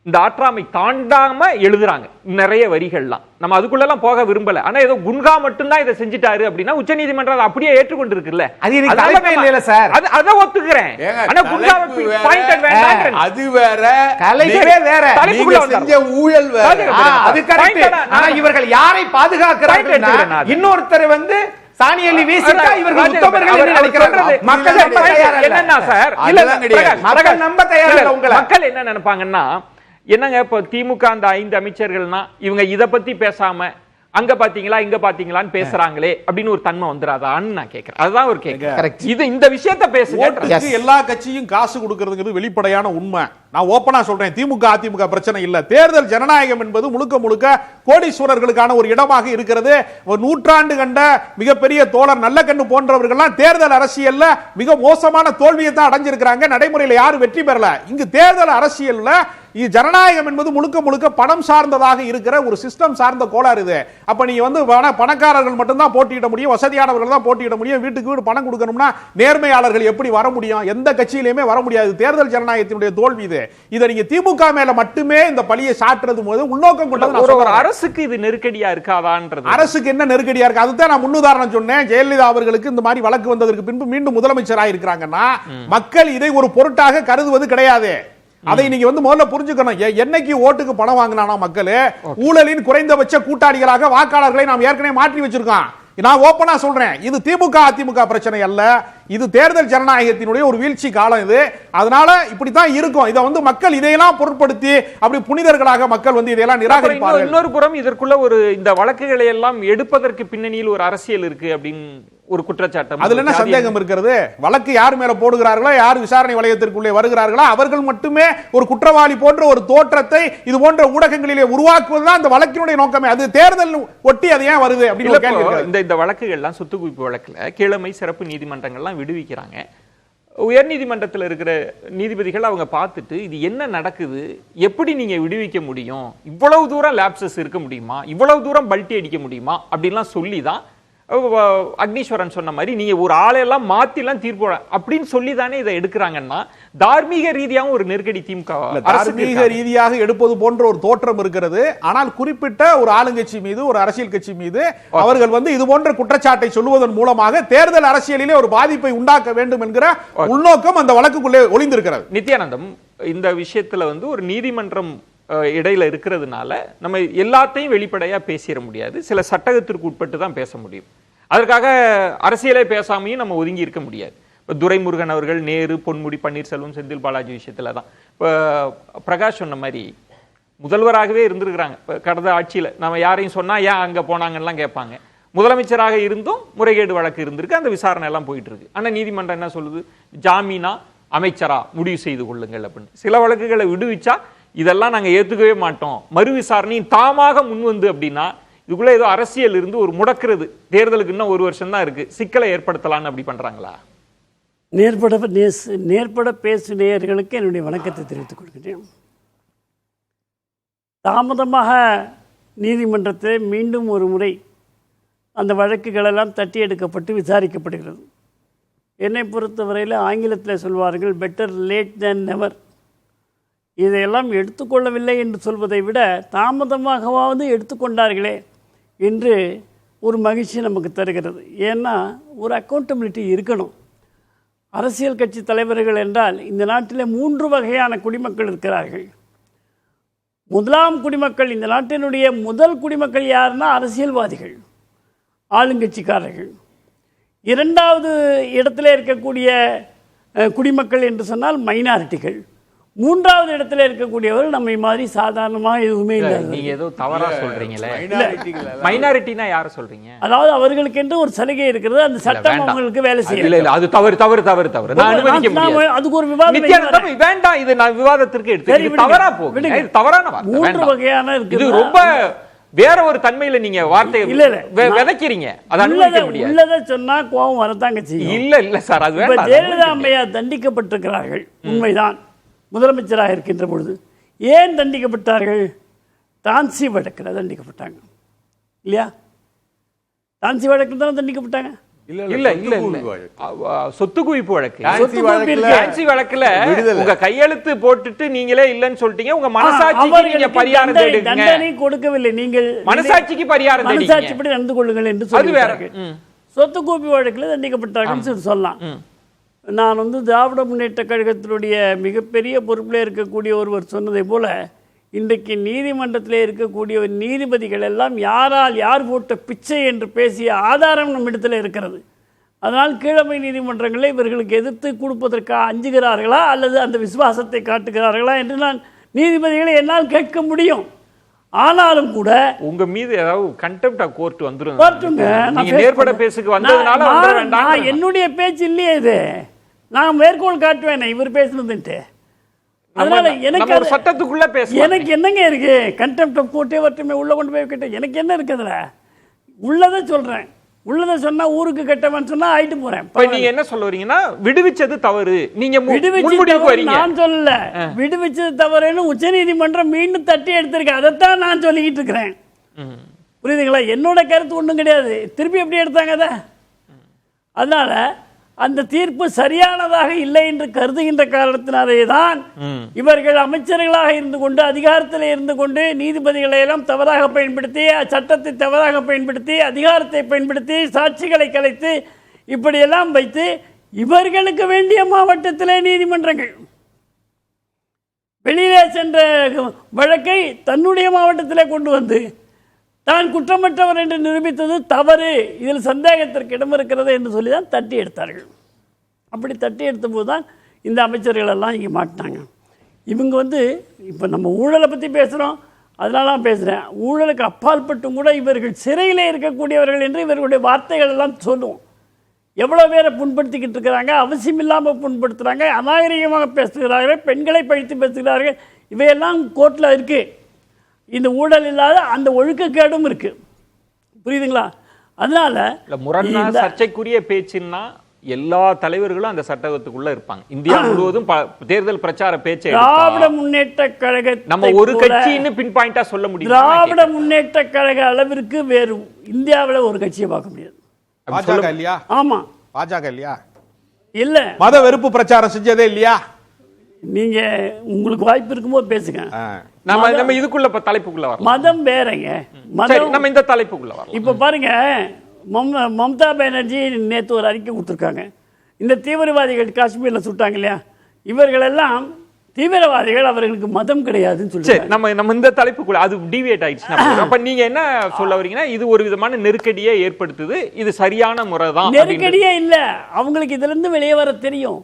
இந்த ஆற்றாமை தாண்டாம எழுதுறாங்க நிறைய வரிகள்லாம். நம்ம அதுக்குள்ளெல்லாம் போக விரும்பல. ஆனா ஏதோ குன்கா மட்டும்தான் இதை செஞ்சுட்டாரு அப்படின்னா உச்சநீதிமன்றம் அதை அப்படியே ஏற்றுக்கொண்டு இருக்குல்ல. அது எனக்கு தலைப்பே இல்லைல சார். அதை ஒத்துக்கிறேன். ஆனா குன்காவை பாயிண்ட் வேண்டாம். அது வேற, தலைப்பே வேற. நீங்க செஞ்ச ஊழல் வேற. அது கரெக்ட். ஆனா இவர்கள் யாரை பாதுகாக்கிறார்கள்? இன்னொருத்தர் வந்து சாணியல்லி வீசிட்டா இவர்கள் உத்தமர்கள் என்று நினைக்கிறாங்க. மக்கள் நம்ப தயாரா இல்ல. என்னன்னா சார், மக்கள் நம்ப தயாரா இல்ல. உங்களை மக்கள் என்ன நினைப்பாங்கன்னா, என்னங்க இப்போ திமுக அந்த 5 அமைச்சர்கள்னா இவங்க இத பத்தி பேசாம அங்க பாத்தீங்களா இங்க பாத்தீங்களான்னு பேசுறாங்களே அப்படின்னு ஒரு தன்மை வந்துராதான்னு நான் கேட்கிறேன். அதுதான் ஒரு கேட்கிறேன். இது இந்த விஷயத்தை பேசுங்க. எல்லா கட்சியும் காசு கொடுக்கிறதுங்கிறது வெளிப்படையான உண்மை. நான் ஓப்பனா சொல்றேன், திமுக அதிமுக பிரச்சனை இல்ல. தேர்தல் ஜனநாயகம் என்பது முழுக்க முழுக்க கோடீஸ்வரர்களுக்கான ஒரு இடமாக இருக்கிறது. ஒரு நூற்றாண்டு கண்ட மிகப்பெரிய தோழர் நல்லக்கண்ணு போன்றவர்கள்லாம் தேர்தல் அரசியல்ல மிக மோசமான தோல்வியை தான் அடைஞ்சிருக்கிறாங்க. நடைமுறையில் யாரும் வெற்றி பெறல. இங்கு தேர்தல் அரசியல்ல ஜனநாயகம் என்பது முழுக்க முழுக்க பணம் சார்ந்ததாக இருக்கிற ஒரு சிஸ்டம் சார்ந்த கோளாறு இது. அப்ப நீங்க வந்து பணக்காரர்கள் மட்டும்தான் போட்டியிட முடியும், வசதியானவர்கள் தான் போட்டியிட முடியும். வீட்டுக்கு வீடு பணம் கொடுக்கணும்னா நேர்மையாளர்கள் எப்படி வர முடியும்? எந்த கட்சியிலுமே வர முடியாது. தேர்தல் ஜனநாயகத்தினுடைய தோல்வி இது. இதை நீங்க திமுக மேல மட்டுமே இந்த பழியை சாட்டுறது போது உள்நோக்கம் கொண்டது. ஒரு அரசுக்கு இது நெருக்கடியா இருக்காதான்றது. அரசுக்கு என்ன நெருக்கடியா இருக்கு? அதுதான் நான் முன்னுதாரணம் சொன்னேன். ஜெயலலிதா அவர்களுக்கு இந்த மாதிரி வழக்கு வந்ததற்கு பின்பு மீண்டும் முதலமைச்சராக இருக்கிறாங்கன்னா மக்கள் இதை ஒரு பொருட்டாக கருதுவது கிடையாது. அதை நீங்க வந்து முதல்ல புரிஞ்சுக்கணும். என்னைக்கு ஓட்டுக்கு பணம் வாங்கினானா மக்கள் ஊழலின் குறைந்தபட்ச கூட்டாளிகளாக வாக்காளர்களை நாம் ஏற்கனவே மாற்றி வச்சிருக்கோம். நான் ஓப்பனா சொல்றேன், இது திமுக அதிமுக பிரச்சனை அல்ல. இது தேர்தல் ஜனநாயகத்தினுடைய ஒரு வீழ்ச்சி காலம் இது. அதனால இப்படித்தான் இருக்கும். இதை வந்து மக்கள் இதையெல்லாம் பொருட்படுத்தி அப்படி புனிதர்களாக மக்கள் வந்து இதையெல்லாம் நிராகரிப்பார்கள். இன்னொரு புறம் இதற்குள்ள ஒரு இந்த வழக்குகளை எல்லாம் எடுப்பதற்கு பின்னணியில் ஒரு அரசியல் இருக்கு அப்படின்னு ஒரு குற்றச்சாட்டு. அதுல என்ன சந்தேகம் இருக்கிறது? வழக்கு யார் மேல போடுகிறார்களோ, யார் விசாரணை வளையத்திற்குள்ளே வருகிறார்களோ அவர்கள் மட்டுமே ஒரு குற்றவாளி போன்ற ஒரு தோற்றத்தை இது போன்ற ஊடகங்களிலே உருவாக்குவதுதான் அந்த வழக்கினுடைய நோக்கமே. அது தேர்தல் ஒட்டி அது ஏன் வருது அப்படின்னு கேள்வி இருக்கு. இந்த வழக்குகள்லாம் சொத்து குவிப்பு வழக்குல கீழமை சிறப்பு நீதிமன்றங்கள்லாம் விடுவிக்கிறாங்க. உயர் நீதிமன்றத்தில் இருக்கிற நீதிபதிகள் அவங்க பார்த்துட்டு இது என்ன நடக்குது, எப்படி நீங்க விடுவிக்க முடியும், இவ்வளவு தூரம் லேப்சஸ் இருக்க முடியுமா, இவ்வளவு தூரம் பல்ட்டி அடிக்க முடியுமா அப்படின்லாம் சொல்லி தான் அக்னீஸ்வரன் சொன்ன மாதிரி நீங்க ஒரு ஆளையெல்லாம் மாத்திலாம் தீர்ப்பு அப்படின்னு சொல்லி தானே இதை எடுக்கிறாங்கன்னா தார்மீக ரீதியாகவும் ஒரு நெருக்கடி திமுக தார்மீக ரீதியாக எடுப்பது போன்ற ஒரு தோற்றம் இருக்கிறது. ஆனால் குறிப்பிட்ட ஒரு ஆளுங்கட்சி மீது, ஒரு அரசியல் கட்சி மீது அவர்கள் வந்து இது போன்ற குற்றச்சாட்டை சொல்லுவதன் மூலமாக தேர்தல் அரசியலிலே ஒரு பாதிப்பை உண்டாக்க வேண்டும் என்கிற உள்நோக்கம் அந்த வழக்குக்குள்ளே ஒளிந்திருக்கிறது. நித்யானந்தம், இந்த விஷயத்துல வந்து ஒரு நீதிமன்றம் இடையில இருக்கிறதுனால நம்ம எல்லாத்தையும் வெளிப்படையா பேசிட முடியாது. சில சட்டகத்திற்கு உட்பட்டு தான் பேச முடியும். அதற்காக அரசியலே பேசாமையும் நம்ம ஒதுங்கி இருக்க முடியாது. இப்போ துரைமுருகன் அவர்கள் நேரு, பொன்முடி, பன்னீர்செல்வம், செந்தில் பாலாஜி விஷயத்துல தான் இப்போ பிரகாஷ் சொன்ன மாதிரி முதல்வராகவே இருந்திருக்கிறாங்க. இப்போ கடந்த ஆட்சியில் நம்ம யாரையும் சொன்னா ஏன் அங்கே போனாங்கலாம் கேட்பாங்க. முதலமைச்சராக இருந்தும் முறைகேடு வழக்கு இருந்திருக்கு, அந்த விசாரணை எல்லாம் போயிட்டு இருக்கு. ஆனால் நீதிமன்றம் என்ன சொல்லுது, ஜாமீனா அமைச்சரா முடிவு செய்து கொள்ளுங்கள் அப்படின்னு. சில வழக்குகளை விடுவிச்சா இதெல்லாம் நாங்கள் ஏற்றுக்கவே மாட்டோம், மறு விசாரணையும் தாமாக முன்வந்து அப்படின்னா இதுக்குள்ள ஏதோ அரசியல் இருந்து ஒரு முடக்கிறது, தேர்தலுக்கு இன்னும் 1 வருஷம் தான் இருக்கு, சிக்கலை ஏற்படுத்தலான்னு அப்படி பண்றாங்களா? நேர்பட பேசு நேயர்களுக்கு என்னுடைய வணக்கத்தை தெரிவித்துக் கொள்கிறேன். தாமதமாக நீதிமன்றத்தில் மீண்டும் ஒரு முறை அந்த வழக்குகளெல்லாம் தட்டி எடுக்கப்பட்டு விசாரிக்கப்படுகிறது. என்னை பொறுத்தவரையில் ஆங்கிலத்தில் சொல்வார்கள் பெட்டர் லேட் தேன் நெவர். இதையெல்லாம் எடுத்துக்கொள்ளவில்லை என்று சொல்வதை விட தாமதமாகவாவது எடுத்துக்கொண்டார்களே என்று ஒரு மகிழ்ச்சி நமக்கு தருகிறது. ஏன்னா ஒரு அக்கௌண்டபிலிட்டி இருக்கணும். அரசியல் கட்சி தலைவர்கள் என்றால் இந்த நாட்டில் 3 வகையான குடிமக்கள் இருக்கிறார்கள். முதலாம் குடிமக்கள், இந்த நாட்டினுடைய முதல் குடிமக்கள் யாருன்னா அரசியல்வாதிகள், ஆளுங்கட்சிக்காரர்கள். 2வது இடத்துல இருக்கக்கூடிய குடிமக்கள் என்று சொன்னால் மைனாரிட்டிகள். 3வது இடத்துல இருக்கக்கூடியவர்கள் நம்மை மாதிரி சாதாரணமாக எதுவுமே இல்லை. நீங்க ஏதோ தவறா சொல்றீங்களே. மைனாரிட்டினா யார சொல்றீங்க? அதாவது அவர்களுக்கு என்று ஒரு சலுகை இருக்கிறது, அந்த சட்டம் அவங்களுக்கு வேலை செய்யல. இல்ல அது தவறு தவறு தவறு தவறு. நான் அனுமதிக்க முடியாது. அதுக்கு ஒரு விவாதம் வேண்டாம். இது நான் விவாதத்திற்கு எடுத்து தவறா போகுது. இது தவறான வார்த்தை. 3 வகையான இருக்கு. இது ரொம்ப வேற ஒரு தன்மையில நீங்க வார்த்தையை விதைக்கிறீங்க. அது அனுமதிக்க முடியாது. உள்ளத சொன்னா கோபம் வரதாங்க செய்யும். இல்ல சார், அது வேண்டாம். ஜெயலலிதா அம்மையார் தண்டிக்கப்பட்டிருக்கிறார்கள், உண்மைதான். முதலமைச்சராக இருக்கின்ற பொழுது ஏன் தண்டிக்கப்பட்டார்கள்? டான்சி வழக்கில் தண்டிக்கப்பட்டாங்க இல்லையா? டான்சி வழக்கில் தானே தண்டிக்கப்பட்டாங்க. இல்ல இல்ல இல்ல சொத்து குவிப்பு வழக்கு. டான்சி வழக்குல டான்சி வழக்குல விடுதலை. உங்க கையெழுத்து போட்டுட்டு நீங்களே இல்லன்னு சொல்லிட்டீங்க. உங்க மனசாட்சிக்கு நீங்க பரிகாரம் தேடுங்க. தண்டனை கொடுக்கவில்லை. நீங்கள் மனசாட்சிக்கு பரிகாரம் தேடுங்க. மனசாட்சிப்படி நடந்து கொள்ளுங்கள் என்று அது வேற. சொல்லுகிறார்கள். சொத்து குவிப்பு வழக்கில் தண்டிக்கப்பட்டார்கள் சொல்லலாம். நான் வந்து திராவிட முன்னேற்ற கழகத்தினுடைய மிகப்பெரிய பொறுப்பில் இருக்கக்கூடிய ஒருவர் சொன்னதை போல இன்றைக்கு நீதிமன்றத்தில் இருக்கக்கூடிய நீதிபதிகள் எல்லாம் யாரால் யார் போட்ட பிச்சை என்று பேசிய ஆதாரம் நம்மிடத்தில் இருக்கிறது. அதனால் கீழமை நீதிமன்றங்களை இவர்களுக்கு எதிர்த்து கொடுப்பதற்கு அஞ்சுகிறார்களா அல்லது அந்த விசுவாசத்தை காட்டுகிறார்களா என்று நான் நீதிபதிகளை என்னால் கேட்க முடியும். ஆனாலும் கூட உங்க மீது ஏதாவது கண்டெம்ட் ஆஃப் கோர்ட் வந்துரும். வரட்டுங்க. நீங்க நேர்பட பேசுக்கு வந்ததனால வந்துர வேண்டாம். நான் என்னுடைய பேச்சு இல்லையே இது. நான் மேற்கோள் காட்டுவேன் இவர் பேசுனதுன்ட்டு. அதனால எனக்கு ஒரு சட்டத்துக்குள்ள பேசலாம். எனக்கு என்னங்க இருக்கு? கண்டெம்ட் ஆஃப் கோர்ட்டே வரட்டுமே, உள்ள கொண்டு போய் கேட்ட எனக்கு என்ன இருக்கு? அதுல உள்ளதை சொல்றேன். உள்ளதை சொன்னா ஊருக்கு கெட்டவன் சொன்னா ஆயிட்டு போறேன். நீங்க என்ன சொல்ல வரீங்கன்னா விடுவிச்சது தவறு, நீங்க விடுவிச்சது நான் சொல்லல. விடுவிச்சது தவறுன்னு உச்சநீதிமன்றம் மீண்டும் தட்டி எடுத்திருக்கேன். அதைத்தான் நான் சொல்லிக்கிட்டு இருக்கிறேன். புரியுதுங்களா? என்னோட கருத்து ஒன்றும் கிடையாது. திருப்பி எப்படி எடுத்தாங்க அதை? அதனால அந்த தீர்ப்பு சரியானதாக இல்லை என்று கருதுகின்ற காரணத்தினாலே தான் இவர்கள் அமைச்சர்களாக இருந்து கொண்டு அதிகாரத்தில் இருந்து கொண்டு நீதிபதிகளை எல்லாம் தவறாக பயன்படுத்தி, சட்டத்தை தவறாக பயன்படுத்தி, அதிகாரத்தை பயன்படுத்தி, சாட்சிகளை கலைத்து இப்படியெல்லாம் வைத்து இவர்களுக்கு வேண்டிய மாவட்டத்திலே நீதிமன்றங்கள் வெளியிலே சென்ற வழக்கை தன்னுடைய மாவட்டத்திலே கொண்டு வந்து தான் குற்றமற்றவர் என்று நிரூபித்தது தவறு, இதில் சந்தேகத்திற்கு இடம் இருக்கிறது என்று சொல்லி தான் தட்டி எடுத்தார்கள். அப்படி தட்டி எடுத்தபோது தான் இந்த அமைச்சர்கள் எல்லாம் இங்கே மாட்டினாங்க. இவங்க வந்து இப்போ நம்ம ஊழலை பற்றி பேசுகிறோம், அதனால தான் பேசுகிறேன். ஊழலுக்கு அப்பாற்பட்டும் கூட இவர்கள் சிறையிலே இருக்கக்கூடியவர்கள் என்று இவர்களுடைய வார்த்தைகள் எல்லாம் சொல்லுவோம். எவ்வளோ பேரை புண்படுத்திக்கிட்டு இருக்கிறாங்க, அவசியம் இல்லாமல் புண்படுத்துகிறாங்க, அநாகரிகமாக பேசுகிறார்கள், பெண்களை பழித்து பேசுகிறார்கள். இவையெல்லாம் கோர்ட்டில் இருக்குது. இந்த ஊழல் இல்லாத அந்த ஒழுக்கக்கேடும் இருக்கு. புரியுதுங்களா? அதனால முரணா சர்ச்சைக்குரிய பேச்சுன்னா எல்லா தலைவர்களும் அந்த சட்டத்துக்குள்ள இருப்பாங்க. இந்தியா முழுவதும் தேர்தல் பிரச்சார பேச்சை திராவிட முன்னேற்ற கழக நம்ம ஒரு கட்சின்னு பின் பாயிண்டா சொல்ல முடியும். திராவிட முன்னேற்ற கழக அளவிற்கு வேறு இந்தியாவில் ஒரு கட்சியை பார்க்க முடியாது. பாஜக இல்லையா? ஆமா, பாஜக இல்லையா? இல்ல மத வெறுப்பு பிரச்சாரம் செஞ்சதே இல்லையா? நீங்க உங்களுக்கு வாய்ப்பு இருக்கும்போது பேசுங்க. நம்ம இதுக்குள்ள தலைப்புக்குள்ள வரலாம். மதம் வேறங்க. மதம் நம்ம இந்த தலைப்புக்குள்ள வரலாம். இப்ப பாருங்க, மம்தா பானர்ஜி நேற்று ஒரு அறிக்கை கொடுத்துருக்காங்க. இந்த தீவிரவாதிகள் காஷ்மீரில் சுட்டாங்க இல்லையா, இவர்கள் எல்லாம் தீவிரவாதிகள், அவர்களுக்கு மதம் கிடையாதுன்னு சொல்லி நம்ம இந்த தலைப்புக்குள்ள அது டிவியேட் ஆயிடுச்சு. அப்ப நீங்க என்ன சொல்ல வரீங்கன்னா இது ஒரு விதமான நெருக்கடியை ஏற்படுத்துது, இது சரியான முறை தான். நெருக்கடியே இல்ல, அவங்களுக்கு இதுல இருந்து வெளியே வர தெரியும்.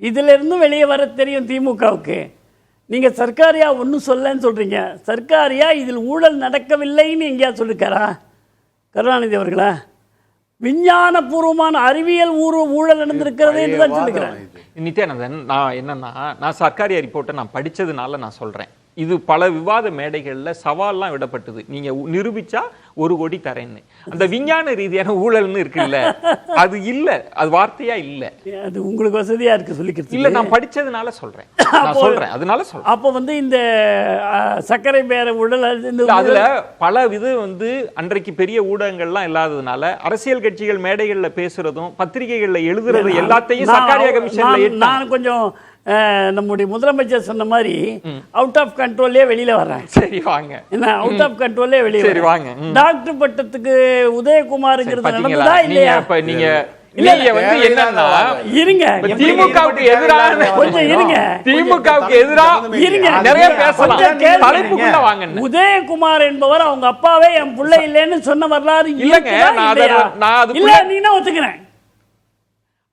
இதுல இருந்து வெளியே வர தெரியும் திமுகவுக்கு. நீங்க சர்க்காரியா ஒன்றும் சொல்லன்னு சொல்றீங்க. சர்க்காரியா இதில் ஊழல் நடக்கவில்லைன்னு எங்கேயா சொல்லிருக்காரா கருணாநிதி அவர்களா? விஞ்ஞான பூர்வமான அறிவியல் ஊழல் நடந்திருக்கிறது என்றுதான் சொல்லுகிறேன். நித்யானந்தன், நான் என்னன்னா நான் சர்க்காரியா ரிப்போர்ட்டை நான் படிச்சதுனால நான் சொல்றேன். இது பல விவாத மேடைகள்ல சவால்லாம் விடப்பட்டது. நீங்க நிரூபிச்சா 1 கோடி தரேன்னு. அந்த விஞ்ஞான ரீதியான ஊழல்னு இருக்குல்ல, அது இல்ல, அது வார்த்தையா இல்ல. அது உங்களுக்கு வசதியா இருக்கு சொல்லிக்கிறது இல்ல, நான் படிச்சதுனால சொல்றேன். அதனால சொல்றேன். அப்ப வந்து இந்த சர்க்கரை பேர ஊழல் அதுல பல அன்றைக்கு பெரிய ஊடகங்கள்லாம் இல்லாததுனால அரசியல் கட்சிகள் மேடைகள்ல பேசுறதும் பத்திரிகைகள்ல எழுதுறது எல்லாத்தையும் சர்க்காரியா கமிஷன்ல நான் கொஞ்சம் நம்முடைய முதலமைச்சர் சொன்ன மாதிரி அவுட் ஆஃப் கண்ட்ரோல்லே வெளியில வர்றேன். சரி வாங்க, என்ன அவுட் ஆஃப் கண்ட்ரோல்லே வெளியில சரி வாங்க. டாக்டர் பட்டத்துக்கு உதயகுமார்ங்கிறது நடந்ததா இல்லையா? இப்ப நீங்க என்னன்னா இருங்க, திமுகவுக்கு எதிரான கொஞ்சம் இருங்க, திமுகவுக்கு எதிராக இருங்க, நிறைய பேசலாம். தலைப்புக்குள்ள வாங்க. உதயகுமார் என்பவர் அவங்க அப்பாவே என் பிள்ளை இல்லைன்னு சொன்ன வரலாறு இல்லங்க. இல்ல, நீ ஒத்துக்கிறேன்,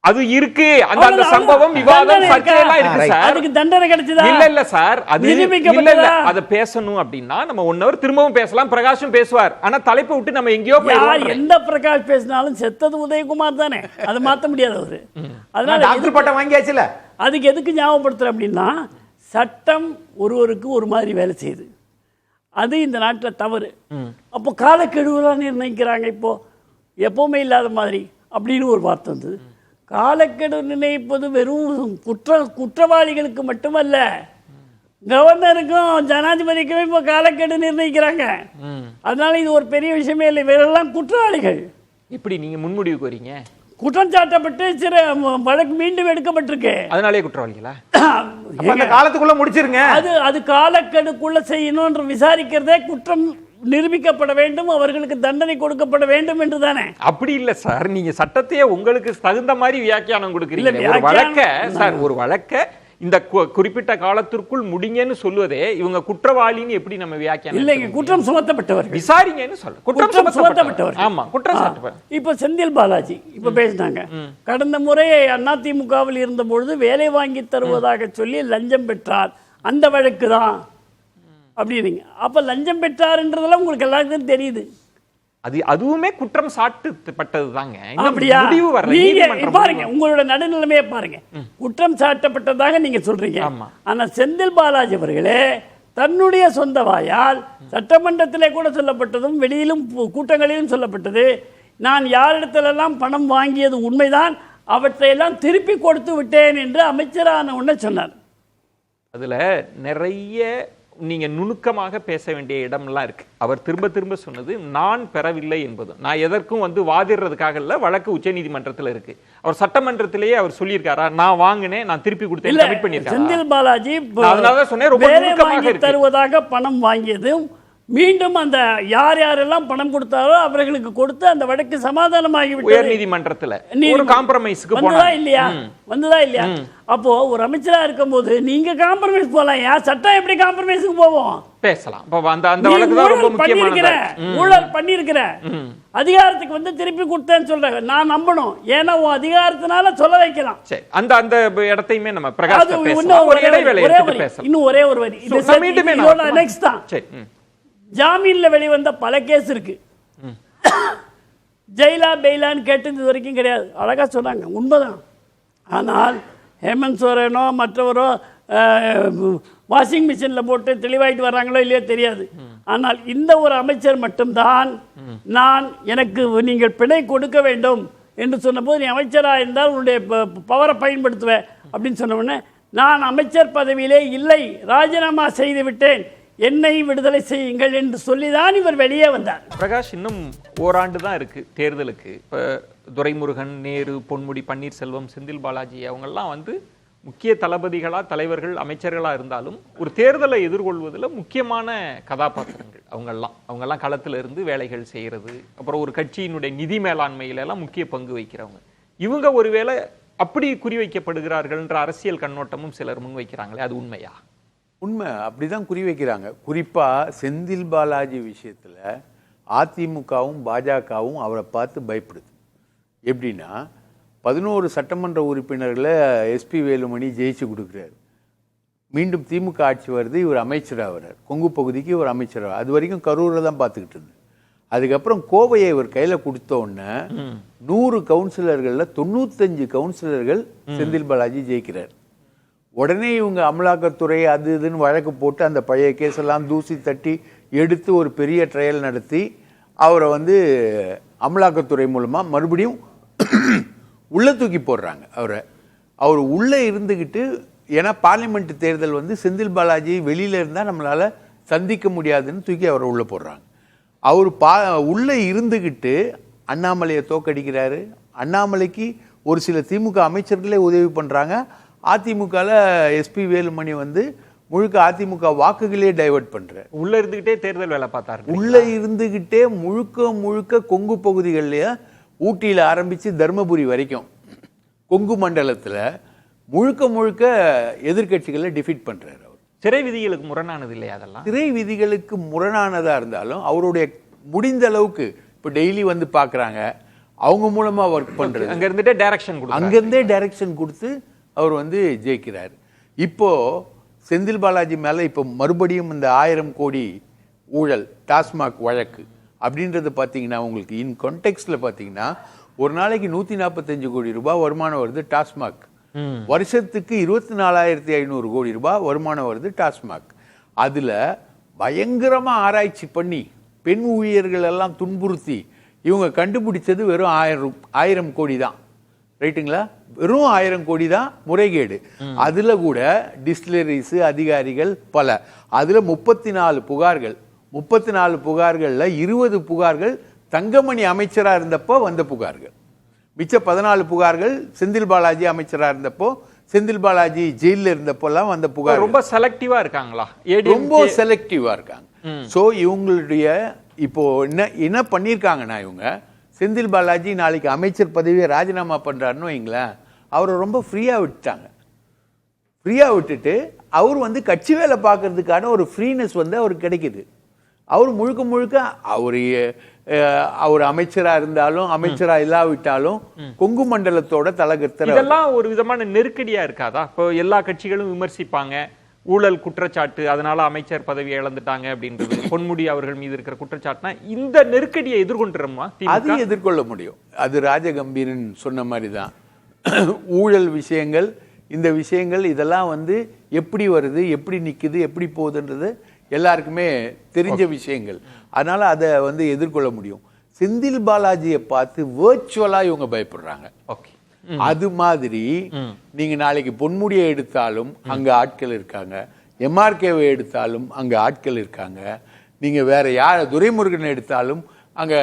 அது இருக்கு. அந்த சம்பவம் விவாதம் சர்ச்சையெல்லாம் இருக்கு சார். அதுக்கு தண்டனை கிடைச்சதா? இல்ல சார், அது இல்ல. அத பேசணும் அப்படின்னா நம்ம 1 hour திரும்பவும் பேசலாம். பிரகாஷும் பேசுவார். ஆனா தலைப்பை விட்டு நம்ம எங்கேயோ போயிடுவோம். எந்த பிரகாஷ் பேசினாலும் செத்தது உதயகுமார் தானே, அதை மாத்த முடியாது அவரு. அதனால டாக்டர் பட்டம் வாங்கியாச்சுல. அதுக்கு எதுக்கு ஞாபகப்படுத்துற அப்படின்னா, சட்டம் ஒருவருக்கு ஒரு மாதிரி வேலை செய்யுது. அது இந்த நாட்டில் தவறு. அப்போ காலக்கெடுவெல்லாம் நிர்ணயிக்கிறாங்க. இப்போ எப்பவுமே இல்லாத மாதிரி அப்படின்னு ஒரு வார்த்தை வந்தது. காலக்கெடு நிர்ணயிப்பது வெறும் குற்றவாளிகளுக்கு மட்டுமல்ல, கவர்னருக்கும் ஜனாதிபதிக்கும் இப்போ காலக்கெடு நிர்ணயிக்கிறாங்க. அதனால இது ஒரு பெரிய விஷயமே இல்லை. இவரெல்லாம் குற்றவாளிகள். எப்படி நீங்க முன்முடிவுக்கு வரீங்க? குற்றம் சாட்டப்பட்டு சில வழக்கு மீண்டும் எடுக்கப்பட்டிருக்கு. அதனாலே குற்றவாளிகளா? அந்த காலத்துக்குள்ள முடிச்சிருங்க. அது காலக்கெடுக்குள்ள செய்யணும்ன்ற விசாரிக்கிறதே குற்றம் நிரூபிக்கப்பட வேண்டும், அவர்களுக்கு தண்டனை கொடுக்கப்பட வேண்டும் என்று தானே. அப்படி இல்ல சார், நீங்க சட்டத்தையே உங்களுக்கு தகுந்த மாதிரி வியாக்கியானம் கொடுக்குறீங்க. ஒரு வழக்க சார், ஒரு வழக்க இந்த குறிப்பிட்ட காலத்திற்குள் முடிங்கன்னு சொல்லுவதே இவங்க குற்றவாளின்னு எப்படி நம்ம வியாக்கியானம்? இல்லைங்க, குற்றம் சுமத்தப்பட்டவர்கள் விசாரிங்கன்னு சொல்ல. குற்றம் சுமத்தப்பட்டவர். ஆமா, குற்றம் சாட்டப்பட்டவர். இப்ப செந்தில் பாலாஜி இப்ப பேசினாங்க. கடந்த முறை அதிமுகவில் இருந்த பொழுது வேலை வாங்கி தருவதாக சொல்லி லஞ்சம் பெற்றார், அந்த வழக்கு தான் அப்படின்னீங்க. அப்ப லஞ்சம் பெற்றார்ன்றதெல்லாம் உங்களுக்கு எல்லாருக்கும் தெரியுது. அதுவுமே குற்றம் சாட்டப்பட்டது தாங்க. அப்படியா? நீங்க பாருங்க, உங்களோட நடுநிலைமையை பாருங்க. குற்றம் சாட்டப்பட்டதாக நீங்க சொல்றீங்க. ஆனா செந்தில் பாலாஜி அவர்களே தன்னுடைய சொந்த வாயால் சட்டமன்றத்திலே கூட சொல்லப்பட்டதும் வெளியிலும் கூட்டங்களிலும் சொல்லப்பட்டது, நான் யாரிடத்திலெல்லாம் பணம் வாங்கியது உண்மைதான், அவற்றையெல்லாம் திருப்பி கொடுத்து விட்டேன் என்று அமைச்சரான உடனே சொன்னார். அதுல நிறைய நீங்க நுணுக்கமாக பேச வேண்டிய இடம்லாம் இருக்கு. அவர் திரும்ப திரும்ப சொன்னது நான் பெறவில்லை என்பது. நான் எதற்கும் வாதிடுறதுக்காக இல்ல, வழக்கு உச்ச நீதிமன்றத்தில் இருக்கு. அவர் சட்டமன்றத்திலேயே அவர் சொல்லியிருக்காரா நான் வாங்கினேன், நான் திருப்பி கொடுத்தேன், கமிட் பண்ணியிருக்காரு. செந்தில் பாலாஜி அதனால சொன்னேன், ரொம்ப நுணுக்கமாக தருவதாக பணம் வாங்கியதும் மீண்டும் அந்த யார் யாரெல்லாம் பணம் கொடுத்தாரோ அவர்களுக்கு கொடுத்து அந்த வழக்கு சமாதானமாகிவிட்டது. உயர் நீதிமன்றத்துல ஒரு காம்ப்ரமைஸ்க்கு வந்ததா இல்லையா? அப்போ ஒரு அமைச்சரா இருக்கும்போது நீங்க காம்ப்ரமைஸ் போலாம், யார் சட்டம் எப்படி காம்ப்ரமைஸ்க்கு போவோம்? பேசலாம். அந்த வழக்கு தான் ரொம்ப முக்கியமானது. ஊழல் பண்ணியிருக்கிற அதிகாரத்துக்கு திருப்பி கொடுத்தேன்னு சொல்றாங்க, நான் நம்பணும். ஏன்னா உன் அதிகாரத்தினால சொல்ல வைக்கலாம். சரி, அந்த இடத்தையுமே நம்ம பிரகாஷ் பேசலாம். ஒரு இடைவேளை எடுத்து பேசலாம். இன்னும் ஒரே ஒரு வரி, இது நெக்ஸ்ட் தான். சரி, ஜாமீன்ல வெளிவந்த பல கேஸ் இருக்கு. ஜெயிலா பெயிலான்னு கேட்டது வரைக்கும் கிடையாது, அழகா சொன்னாங்க, உண்மைதான். ஆனால் ஹேமந்த் சோரனோ மற்றவரோ வாஷிங் மிஷினில் போட்டு தெளிவாயிட்டு வர்றாங்களோ இல்லையோ தெரியாது. ஆனால் இந்த ஒரு அமைச்சர் மட்டும்தான் எனக்கு நீங்கள் பிணை கொடுக்க வேண்டும் என்று சொன்னபோது, நீ அமைச்சராக இருந்தால் உன்னுடைய பவரை பயன்படுத்துவேன் அப்படின்னு சொன்ன உடனே, நான் அமைச்சர் பதவியிலே இல்லை, ராஜினாமா செய்து விட்டேன், என்னை விடுதலை செய்யுங்கள் என்று சொல்லிதான் இவர் வெளியே வந்தார். பிரகாஷ், இன்னும் ஓராண்டு தான் இருக்கு தேர்தலுக்கு. இப்போ துரைமுருகன், நேரு, பொன்முடி, பன்னீர்செல்வம், செந்தில் பாலாஜி அவங்கெல்லாம் முக்கிய தளபதிகளா, தலைவர்கள், அமைச்சர்களா இருந்தாலும் ஒரு தேர்தலை எதிர்கொள்வதில் முக்கியமான கதாபாத்திரங்கள் அவங்கெல்லாம் களத்தில் இருந்து வேலைகள் செய்யறது, அப்புறம் ஒரு கட்சியினுடைய நிதி மேலாண்மையில எல்லாம் முக்கிய பங்கு வைக்கிறவங்க. இவங்க ஒருவேளை அப்படி குறிவைக்கப்படுகிறார்கள்ன்ற அரசியல் கண்ணோட்டமும் சிலர் முன்வைக்கிறாங்களே, அது உண்மையா? உண்மை, அப்படிதான் குறி வைக்கிறாங்க. குறிப்பாக செந்தில் பாலாஜி விஷயத்தில் அதிமுகவும் பாஜகவும் அவரை பார்த்து பயப்படுது. எப்படின்னா, 11 சட்டமன்ற உறுப்பினர்களை எஸ்பி வேலுமணி ஜெயிச்சு கொடுக்குறாரு. மீண்டும் திமுக ஆட்சி வருது, இவர் அமைச்சராக வர்றார். கொங்கு பகுதிக்கு இவர் அமைச்சராக, அது வரைக்கும் கரூரை தான் பார்த்துக்கிட்டு இருந்தது. அதுக்கப்புறம் கோவையை இவர் கையில் கொடுத்த உடனே 100 கவுன்சிலர்களில் 95 கவுன்சிலர்கள் செந்தில் பாலாஜி ஜெயிக்கிறார். உடனே இவங்க அமலாக்கத்துறை அது இதுன்னு வழக்கு போட்டு அந்த பழைய கேஸெல்லாம் தூசி தட்டி எடுத்து ஒரு பெரிய ட்ரையல் நடத்தி அவரை அமலாக்கத்துறை மூலமாக மறுபடியும் உள்ளே தூக்கி போடுறாங்க. அவர் உள்ளே இருந்துக்கிட்டு, ஏன்னா பார்லிமெண்ட் தேர்தல் செந்தில் பாலாஜி வெளியில் இருந்தால் நம்மளால் சந்திக்க முடியாதுன்னு தூக்கி அவரை உள்ளே போடுறாங்க. அவர் உள்ளே இருந்துக்கிட்டு அண்ணாமலையை தோக்கடிக்கிறாரு. அண்ணாமலைக்கு ஒரு சில திமுக அமைச்சர்களே உதவி பண்ணுறாங்க. அதிமுகவில் எஸ்பி வேலுமணி முழுக்க அதிமுக வாக்குகளே டைவர்ட் பண்றாரு. உள்ள இருந்துகிட்டே தேர்தல் வேலை பார்த்தாரு. உள்ள இருந்துகிட்டே முழுக்க கொங்கு பகுதிகளிலேயே, ஊட்டியில் ஆரம்பிச்சு தர்மபுரி வரைக்கும் கொங்கு மண்டலத்தில் முழுக்க எதிர்கட்சிகளை டிஃபீட் பண்றாரு. அவர் சிறை விதிகளுக்கு முரணானது இல்லையா? அதெல்லாம் சிறை விதிகளுக்கு முரணானதா இருந்தாலும் அவருடைய முடிந்த அளவுக்கு இப்போ டெய்லி பார்க்குறாங்க, அவங்க மூலமா ஒர்க் பண்றது, அங்கிருந்தே டைரக்ஷன் கொடுத்து அவர் ஜெயிக்கிறார். இப்போ செந்தில் பாலாஜி மேல இப்போ மறுபடியும் இந்த 1000 கோடி ஊழல் டாஸ்மாக் வழக்கு அப்படின்றது பார்த்தீங்கன்னா, உங்களுக்கு இன் கான்டெக்ட்ல பார்த்தீங்கன்னா, ஒரு நாளைக்கு 145 கோடி ரூபாய் வருமானம் வருது டாஸ்மாக். வருஷத்துக்கு 24,500 கோடி ரூபாய் வருமானம் வருது டாஸ்மாக். அதுல பயங்கரமா ஆராய்ச்சி பண்ணி பெண் ஊழியர்கள் எல்லாம் துன்புறுத்தி இவங்க கண்டுபிடிச்சது வெறும் 1000 கோடி தான். ரைட்டுங்களா? வெறும் 1000 கோடி தான் முறைகேடு. அதுல கூட டிஸ்டிலரிஸ் அதிகாரிகள் அதுல 34 புகார்கள். 34 புகார்கள்ல 20 புகார்கள் தங்கமணி அமைச்சரா இருந்தப்போ வந்த புகார்கள். மிச்ச 14 புகார்கள் செந்தில் பாலாஜி அமைச்சரா இருந்தப்போ, செந்தில் பாலாஜி ஜெயில இருந்தப்போலாம் வந்த புகார். ரொம்ப செலக்டிவா இருக்காங்களா? ரொம்ப செலக்டிவா இருக்காங்க. சோ இவங்களுடைய இப்போ என்ன பண்ணிருக்காங்கன்னா, இவங்க செந்தில் பாலாஜி நாளைக்கு அமைச்சர் பதவியை ராஜினாமா பண்றாருன்னு வைங்களேன், அவரை ரொம்ப ஃப்ரீயா விட்டுட்டாங்க. ஃப்ரீயா விட்டுட்டு அவர் வந்து கட்சி வேலை பார்க்கறதுக்கான ஒரு ஃப்ரீனஸ் வந்து அவருக்கு கிடைக்குது. அவர் முழுக்க முழுக்க அவர் அமைச்சரா இருந்தாலும் அமைச்சரா இல்லாவிட்டாலும் கொங்கு மண்டலத்தோட தலகர்த்தர். இதெல்லாம் ஒரு விதமான நெருக்கடியா இருக்காதா? இப்போ எல்லா கட்சிகளும் விமர்சிப்பாங்க, ஊழல் குற்றச்சாட்டு, அதனால அமைச்சர் பதவியை இழந்துட்டாங்க அப்படின்றது பொன்முடி அவர்கள் மீது இருக்கிற குற்றச்சாட்டுனா இந்த நெருக்கடியை எதிர்கொண்டுறோமா? அது எதிர்கொள்ள முடியும். அது ராஜகம்பீரன் சொன்ன மாதிரி தான். ஊழல் விஷயங்கள், இந்த விஷயங்கள் இதெல்லாம் வந்து எப்படி வருது, எப்படி நிக்குது, எப்படி போகுதுன்றது எல்லாருக்குமே தெரிஞ்ச விஷயங்கள். அதனால அதை வந்து எதிர்கொள்ள முடியும். செந்தில் பாலாஜியை பார்த்து வேர்ச்சுவலா இவங்க பயப்படுறாங்க. அது மாதிரி நீங்க நாளைக்கு பொன்முடியை எடுத்தாலும் அங்க ஆட்கள் இருக்காங்க, எம்ஆர்கேவை எடுத்தாலும் அங்க ஆட்கள் இருக்காங்க, நீங்க வேற யார் துரைமுருகன் எடுத்தாலும் அங்க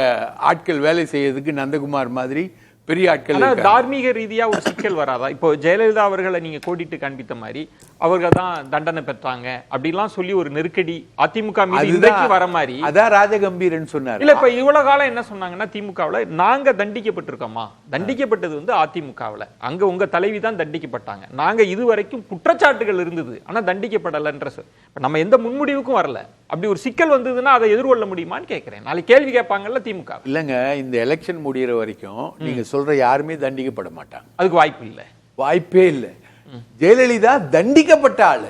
ஆட்கள் வேலை செய்யறதுக்கு நந்தகுமார் மாதிரி பெரிய ஆட்கள். தார்மீக ரீதியா ஒரு சிக்கல் வராதா? இப்போ ஜெயலலிதா அவர்களை நீங்க கோடிட்டு காண்பித்த மாதிரி அவர்கள் தான் தண்டனை பெற்றாங்க அப்படிலாம் சொல்லி ஒரு நெருக்கடி அதிமுக மீது இன்றைக்கு வர மாதிரி. அதான் ராஜகம்பீரன் சொன்னார். இல்ல இப்ப இவ்வளவு காலம் என்ன சொன்னாங்கன்னா, திமுகவுல நாங்க தண்டிக்கப்பட்டிருக்கோமா? தண்டிக்கப்பட்டது வந்து அதிமுகவுல, அங்க உங்க தலைவி தான் தண்டிக்கப்பட்டாங்க. நாங்க இதுவரைக்கும் குற்றச்சாட்டுகள் இருந்தது, ஆனா தண்டிக்கப்படலன்ற. நம்ம எந்த முன்முடிவுக்கும் வரல. அப்படி ஒரு சிக்கல் வந்ததுன்னா அதை எதிர்கொள்ள முடியுமான்னு கேட்கிறேன். நாளைக்கு கேள்வி கேட்பாங்கல்ல திமுக. இல்லங்க, இந்த எலெக்ஷன் முடிகிற வரைக்கும் நீங்க சொல்ற யாருமே தண்டிக்கப்பட மாட்டாங்க. அதுக்கு வாய்ப்பு இல்லை, வாய்ப்பே இல்லை. ஜெயலலிதா தண்டிக்கப்பட்ட ஆளு.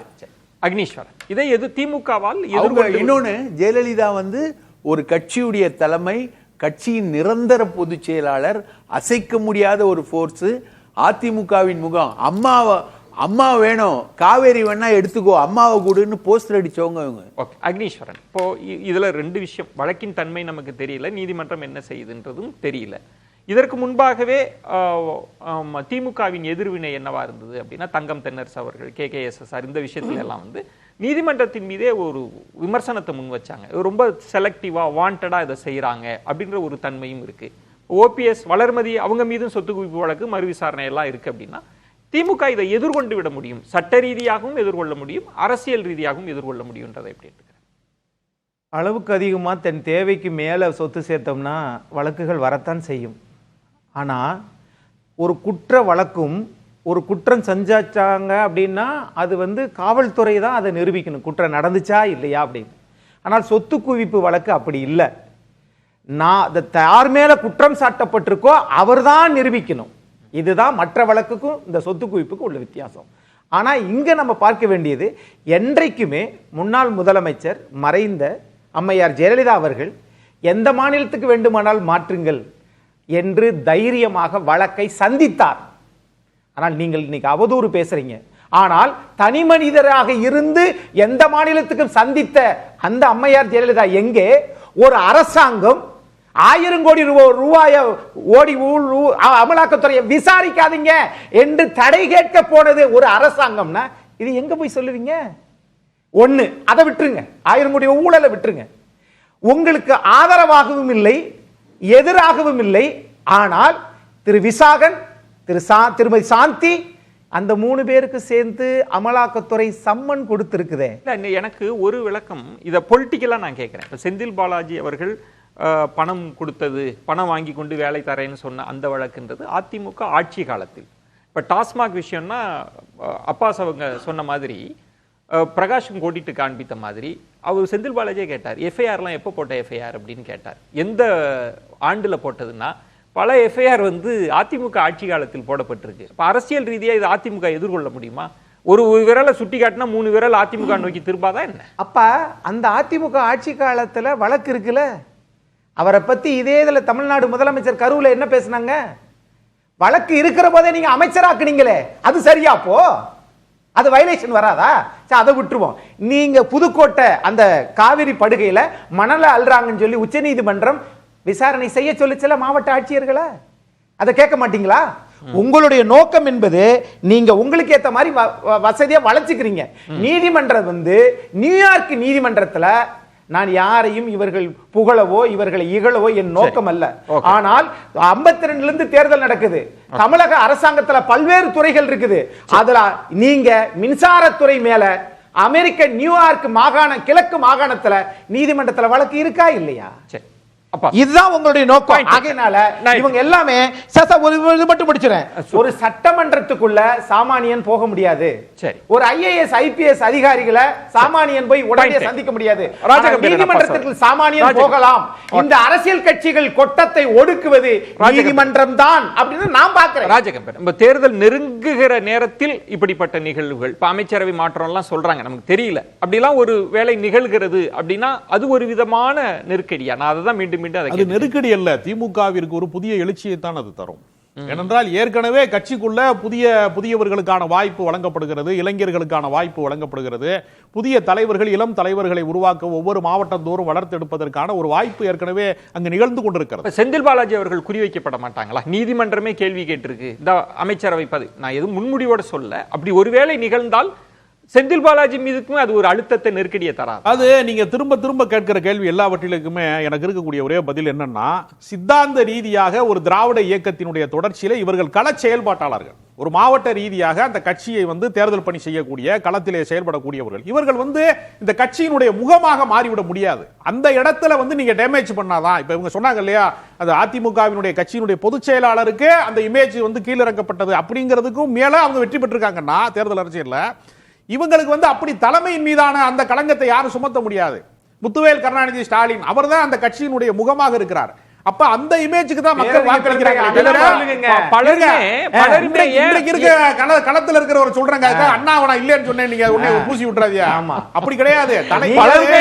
அக்னீஸ்வரன் இதை திமுகவால் இன்னொன்னு, ஜெயலலிதா வந்து ஒரு கட்சியுடைய தலைமை, கட்சியின் நிரந்தர பொதுச் செயலாளர், அசைக்க முடியாத ஒரு போர்ஸ், அதிமுகவின் முகம். அம்மா வேணும், காவேரி வேணா எடுத்துக்கோ, அம்மாவை கூடுன்னு போஸ்டர் அடிச்சவங்க இவங்க. அக்னீஸ்வரன், இப்போ இதுல 2 விஷயம். வழக்கின் தன்மை நமக்கு தெரியல, நீதிமன்றம் என்ன செய்யுதுன்றதும் தெரியல. இதற்கு முன்பாகவே திமுகவின் எதிர்வினை என்னவா இருந்தது அப்படின்னா, தங்கம் தென்னரசு அவர்கள், KKSSR இந்த விஷயத்துல எல்லாம் வந்து நீதிமன்றத்தின் மீதே ஒரு விமர்சனத்தை முன் வச்சாங்க. ரொம்ப செலக்டிவா வாண்டடா இதை செய்யறாங்க அப்படின்ற ஒரு தன்மையும் இருக்கு. OPS வளர்மதி அவங்க மீதும் சொத்து குவிப்பு வழக்கு, மறு விசாரணை எல்லாம் இருக்கு. அப்படின்னா திமுக இதை எதிர்கொண்டு விட முடியும், சட்ட ரீதியாகவும் எதிர்கொள்ள முடியும், அரசியல் ரீதியாகவும் எதிர்கொள்ள முடியும்ன்றதை எப்படி எடுத்துக்கிறேன்? அளவுக்கு அதிகமாக தன் தேவைக்கு மேலே சொத்து சேர்த்தோம்னா வழக்குகள் வரத்தான் செய்யும். ஆனால் ஒரு குற்ற வழக்கும் ஒரு குற்றம் செஞ்சாச்சாங்க அப்படின்னா அது வந்து காவல்துறை தான் அதை நிரூபிக்கணும், குற்றம் நடந்துச்சா இல்லையா அப்படின்னு. ஆனால் சொத்து குவிப்பு வழக்கு அப்படி இல்லை. நான் யார் மேலே குற்றம் சாட்டப்பட்டிருக்கோ அவர் தான் நிரூபிக்கணும். இதுதான் மற்ற வழக்குக்கும் இந்த சொத்து குவிப்புக்கும் உள்ள வித்தியாசம். ஆனால் இங்கே நம்ம பார்க்க வேண்டியது, என்றைக்குமே முன்னாள் முதலமைச்சர் மறைந்த அம்மையார் ஜெயலலிதா அவர்கள் எந்த மாநிலத்துக்கு வேண்டுமானால் மாற்றுங்கள் என்று தைரியமாக வழக்கை சந்தித்தார். ஆனால் நீங்கள் இன்னைக்கு அவதூறு பேசுறீங்க. ஆனால் தனி மனிதராக இருந்து எந்த மாநிலத்துக்கும் சந்தித்த அந்த அம்மையார் ஜெயலலிதா எங்கே? ஒரு அரசாங்கம் 1000 கோடி ரூபாயை ஓடி அமலாக்கத்துறையை விசாரிக்காதீங்க என்று தடை கேட்க போனது ஒரு அரசாங்கம்னா இது எங்க போய் சொல்லுவீங்க? ஒண்ணு, அதை விட்டுருங்க, 1000 கோடி ஊழலை விட்டுருங்க. உங்களுக்கு ஆதரவாகவும் இல்லை, எதிராகவும் இல்லை. ஆனால் திரு விசாகன், திருமதி சாந்தி, அந்த 3 பேருக்கு சேர்ந்து அமலாக்கத்துறை சம்மன் கொடுத்திருக்குதே. எனக்கு ஒரு விளக்கம், இதை பொலிட்டிக்கலா நான் கேட்கிறேன். செந்தில் பாலாஜி அவர்கள் பணம் கொடுத்தது, பணம் வாங்கி கொண்டு வேலை தரேன்னு சொன்ன அந்த வழக்குன்றது அதிமுக ஆட்சி காலத்தில். இப்போ டாஸ்மாக் விஷயம்னா அப்பாஸ் அவங்க சொன்ன மாதிரி, பிரகாஷும் கோடிட்டு காண்பித்த மாதிரி, அவர் செந்தில் பாலாஜியே கேட்டார், எஃப்ஐஆர்லாம் எப்போ போட்ட எஃப்ஐஆர் அப்படின்னு கேட்டார். எந்த ஆண்டில் போட்டதுன்னா பல எஃப்ஐஆர் வந்து அதிமுக ஆட்சி காலத்தில் போடப்பட்டிருக்கு. இப்போ அரசியல் ரீதியாக இது அதிமுக எதிர்கொள்ள முடியுமா? ஒரு விரலை சுட்டி காட்டினா 3 விரல் அதிமுக நோக்கி திரும்பாதா என்ன? அப்ப அந்த அதிமுக ஆட்சி காலத்துல வழக்கு இருக்குல்ல, அவரை பத்தி இதே இதுல தமிழ்நாடு முதலமைச்சர் கரூல என்ன பேசினாங்க? வழக்கு இருக்கிற போதே நீங்க அமைச்சராக்குனீங்களே, அது சரியா? போ அது வயலேஷன் வராதா? அதை விட்டுருவோம். நீங்க புதுக்கோட்டை அந்த காவிரி படுகையில மணல அல்றாங்கன்னு சொல்லி உச்ச நீதிமன்றம் விசாரணை செய்ய சொல்லிச்சல மாவட்ட ஆட்சியர்களை, அதை கேட்க மாட்டீங்களா? உங்களுடைய நோக்கம் என்பது நீங்க உங்களுக்கு ஏத்த மாதிரி வசதியா வளைச்சுக்கிறீங்க. நீதிமன்றம் வந்து நியூயார்க் நீதிமன்றத்துல நான் யாரையும் இவர்கள் புகழவோ இவர்களை இகழவோ என் நோக்கம் அல்ல. ஆனால் 52 இருந்து தேர்தல் நடக்குது. தமிழக அரசாங்கத்துல பல்வேறு துறைகள் இருக்குது. அதுல நீங்க மின்சாரத்துறை மேல அமெரிக்க நியூயார்க் மாகாண கிழக்கு மாகாணத்துல நீதிமன்றத்துல வழக்கு இருக்கா இல்லையா? இதுதான் உங்களுடைய நோக்கம். ஆகையினால இவங்க எல்லாமே இது மட்டும் படிச்சுறேன். ஒரு சட்டமன்றத்துக்குள்ள சாமானியன் போக முடியாது. ஒரு IAS IPS அதிகாரிகளை சாமானியன் போய் உடனே சந்திக்க முடியாது. நீதிமன்றத்திற்கு சாமானியன் போகலாம். இந்த அரசியல் கட்சிகள் கொட்டத்தை ஒடுக்குவது நீதிமன்றம் தான் அப்படின்னு நான் பார்க்கிறேன். ராஜகம்பர், நம்ம தேர்தல் நெருங்குகிற நேரத்தில் இப்படிப்பட்ட நிகழ்வுகள், இப்ப அமைச்சரவை மாற்றம் எல்லாம் சொல்றாங்க, நமக்கு தெரியல, அப்படிலாம் ஒரு வேலை நிகழ்கிறது அப்படின்னா அது ஒரு விதமான நெருக்கடியா? நான் அதை தான் மீண்டும் அது நெருக்கடி அல்ல, திமுகவிற்கு ஒரு புதிய எழுச்சியை தான் அது தரும். ஏனென்றால் ஏற்கனவே கட்சிக்குள்ள புதியவர்களுக்கான வாய்ப்பு வழங்கப்படுகிறது, இளைஞர்களுக்கான வாய்ப்பு வழங்கப்படுகிறது, புதிய தலைவர்கள் இளம் தலைவர்களை உருவாக்க ஒவ்வொரு மாவட்டந்தோறும் வளர்த்தெடுப்பதற்கான ஒரு வாய்ப்பு ஏற்கனவே அங்கு நிகழ்ந்து கொண்டிருக்கிறது. செந்தில் பாலாஜி அவர்கள் குறிவைக்கப்பட மாட்டாங்களா? நீதிமன்றமே கேள்வி கேட்டிருக்கு இந்த அமைச்சரவை பதவி. நான் எதுவும் முன்முடிவோட சொல்ல, அப்படி ஒருவேளை நிகழ்ந்தால் செந்தில் பாலாஜி மீதுக்குமே அது ஒரு அழுத்தத்தை நெருக்கடியை தராது. அது நீங்க திரும்ப திரும்ப கேட்கிற கேள்வி எல்லாவற்றிலுக்குமே எனக்கு இருக்கக்கூடிய ஒரே பதில் என்னன்னா, சித்தாந்த ரீதியாக ஒரு திராவிட இயக்கத்தினுடைய தொடர்ச்சியில இவர்கள் கள செயல்பாட்டாளர்கள், ஒரு மாவட்ட ரீதியாக அந்த கட்சியை தேர்தல் பணி செய்யக்கூடிய களத்திலே செயல்படக்கூடியவர்கள். இவர்கள் இந்த கட்சியினுடைய முகமாக மாறிவிட முடியாது. அந்த இடத்துல நீங்க டேமேஜ் பண்ணாதான். இப்ப இவங்க சொன்னாங்க இல்லையா, அது அதிமுகவினுடைய கட்சியினுடைய பொதுச் செயலாளருக்கு அந்த இமேஜ் கீழிறக்கப்பட்டது அப்படிங்கிறதுக்கும் மேல அவங்க வெற்றி பெற்றிருக்காங்கன்னா தேர்தல் அரசியல்ல இவங்களுக்கு அப்படி தலைமையின் மீதான அந்த களங்கத்தை யாரும் சுமத்த முடியாது. முத்துவேல் கருணாநிதி ஸ்டாலின் அவர் தான் அந்த கட்சியினுடைய முகமாக இருக்கிறார். அப்ப அந்த இமேஜுக்கு தான் மக்கள் வாக்களிக்கிறாங்க. களத்துல இருக்கிறவர் சொல்றாங்க அண்ணாவனா இல்லன்னு சொன்னேன், நீங்க உடனே பூசி விட்டுறாதியா? அப்படி கிடையாது.